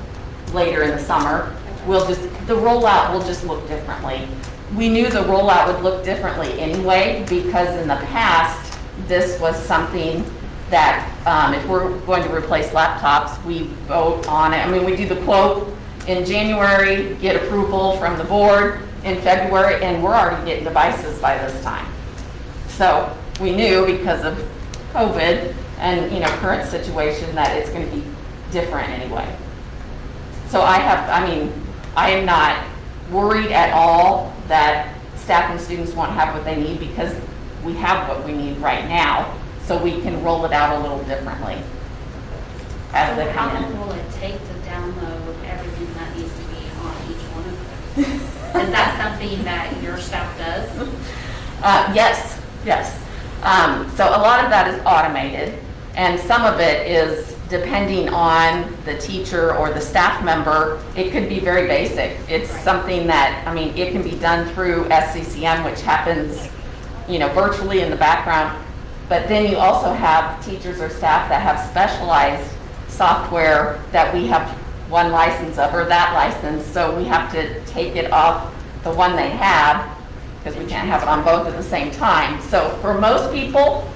[SPEAKER 16] later in the summer. The rollout will just look differently. We knew the rollout would look differently anyway, because in the past, this was something that if we're going to replace laptops, we vote on it. We do the quote in January, get approval from the board in February, and we're already getting devices by this time. So we knew because of COVID and current situation that it's going to be different anyway. So I am not worried at all that staff and students won't have what they need, because we have what we need right now, so we can roll it out a little differently as they come in.
[SPEAKER 14] How long will it take to download everything that needs to be on each one of them? Is that something that your staff does?
[SPEAKER 16] Yes. So a lot of that is automated, and some of it is depending on the teacher or the staff member. It could be very basic. It's something that, it can be done through SCCM, which happens, virtually in the background. But then you also have teachers or staff that have specialized software that we have one license of, or that license, so we have to take it off the one they have, because we can't have it on both at the same time. So for most people,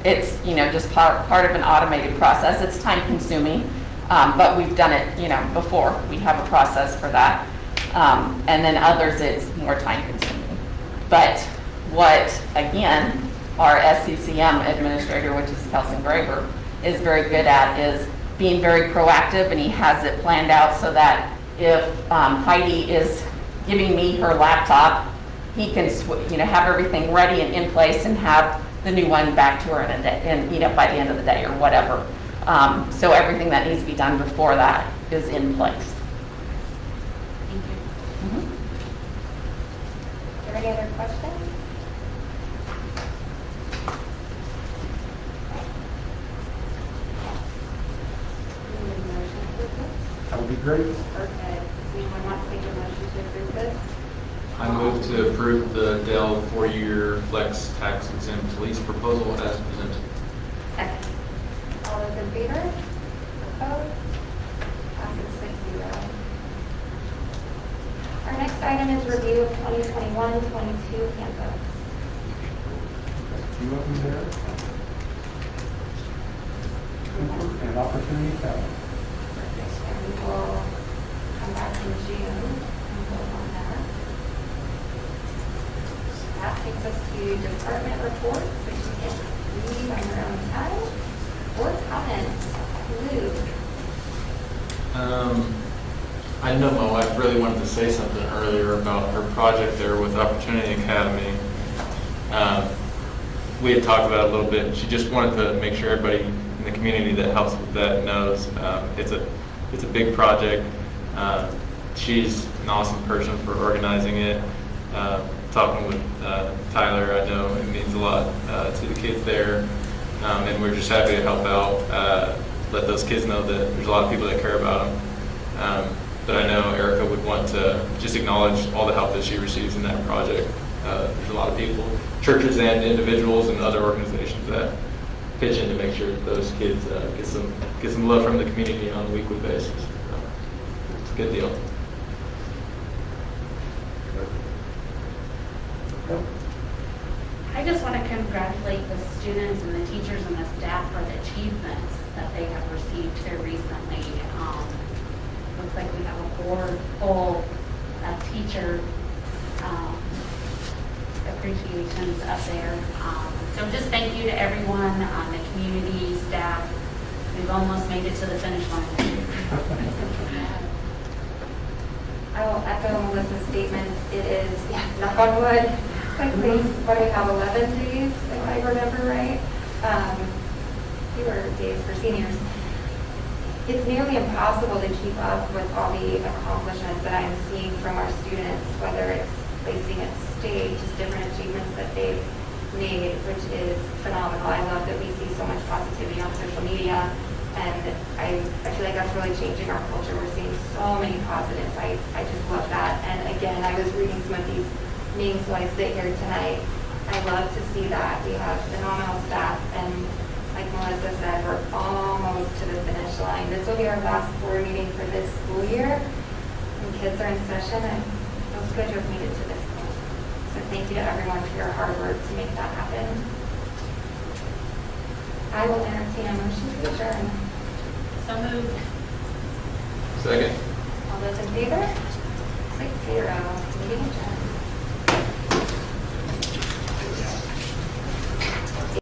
[SPEAKER 16] it's just part of an automated process. It's time consuming, but we've done it before. We have a process for that, and then others it's more time consuming. But what again our SCCM administrator, which is Kelson Graber, is very good at is being very proactive, and he has it planned out so that if Heidi is giving me her laptop, he can have everything ready and in place and have the new one back to her in a day, and by the end of the day or whatever. So everything that needs to be done before that is in place.
[SPEAKER 14] Thank you.
[SPEAKER 2] Are there any other questions?
[SPEAKER 5] That would be great.
[SPEAKER 2] Perfect. Anyone want to make a motion to approve this?
[SPEAKER 3] I move to approve the Dell 4-year flex tax exempt lease proposal as presented.
[SPEAKER 2] Second. All those in favor? Opposed? Passes 6-0. Our next item is review of 2021-22 handbooks.
[SPEAKER 5] You open there. And opportunity tab.
[SPEAKER 2] And we will come back in June and vote on that. That takes us to department reports, which you can read on your own time. Board comments. Lou.
[SPEAKER 3] I know my wife really wanted to say something earlier about her project there with Opportunity Academy. We had talked about it a little bit. She just wanted to make sure everybody in the community that helps with that knows it's a big project. She's an awesome person for organizing it. Talking with Tyler, I know it means a lot to the kids there, and we're just happy to help out. Let those kids know that there's a lot of people that care about them. But I know Erica would want to just acknowledge all the help that she receives in that project. There's a lot of people, churches and individuals and other organizations that pitch in to make sure that those kids get some love from the community on a weekly basis. So, it's a good deal.
[SPEAKER 14] I just want to congratulate the students and the teachers and the staff for the achievements that they have received here recently. Looks like we have a board full of teacher appreciations up there. So just thank you to everyone, the community, staff. We've almost made it to the finish line.
[SPEAKER 2] I will echo Melissa's statements. It is, knock on wood, quickly, what do we have, 11 days, if I remember right? Fewer days for seniors. It's nearly impossible to keep up with all the accomplishments that I'm seeing from our students, whether it's placing at state, just different achievements that they've made, which is phenomenal. I love that we see so much positivity on social media, and I feel like that's really changing our culture. We're seeing so many positives. I just love that. And again, I was reading some of these names while I sit here tonight. I love to see that. We have phenomenal staff, and like Melissa said, we're almost to the finish line. This will be our last board meeting for this school year, and kids are in session, and it feels good to have made it to this point. So thank you to everyone for your hard work to make that happen. I will entertain a motion to adjourn.
[SPEAKER 14] So moved.
[SPEAKER 3] Second.
[SPEAKER 2] All those in favor? 6-0. Meeting adjourned.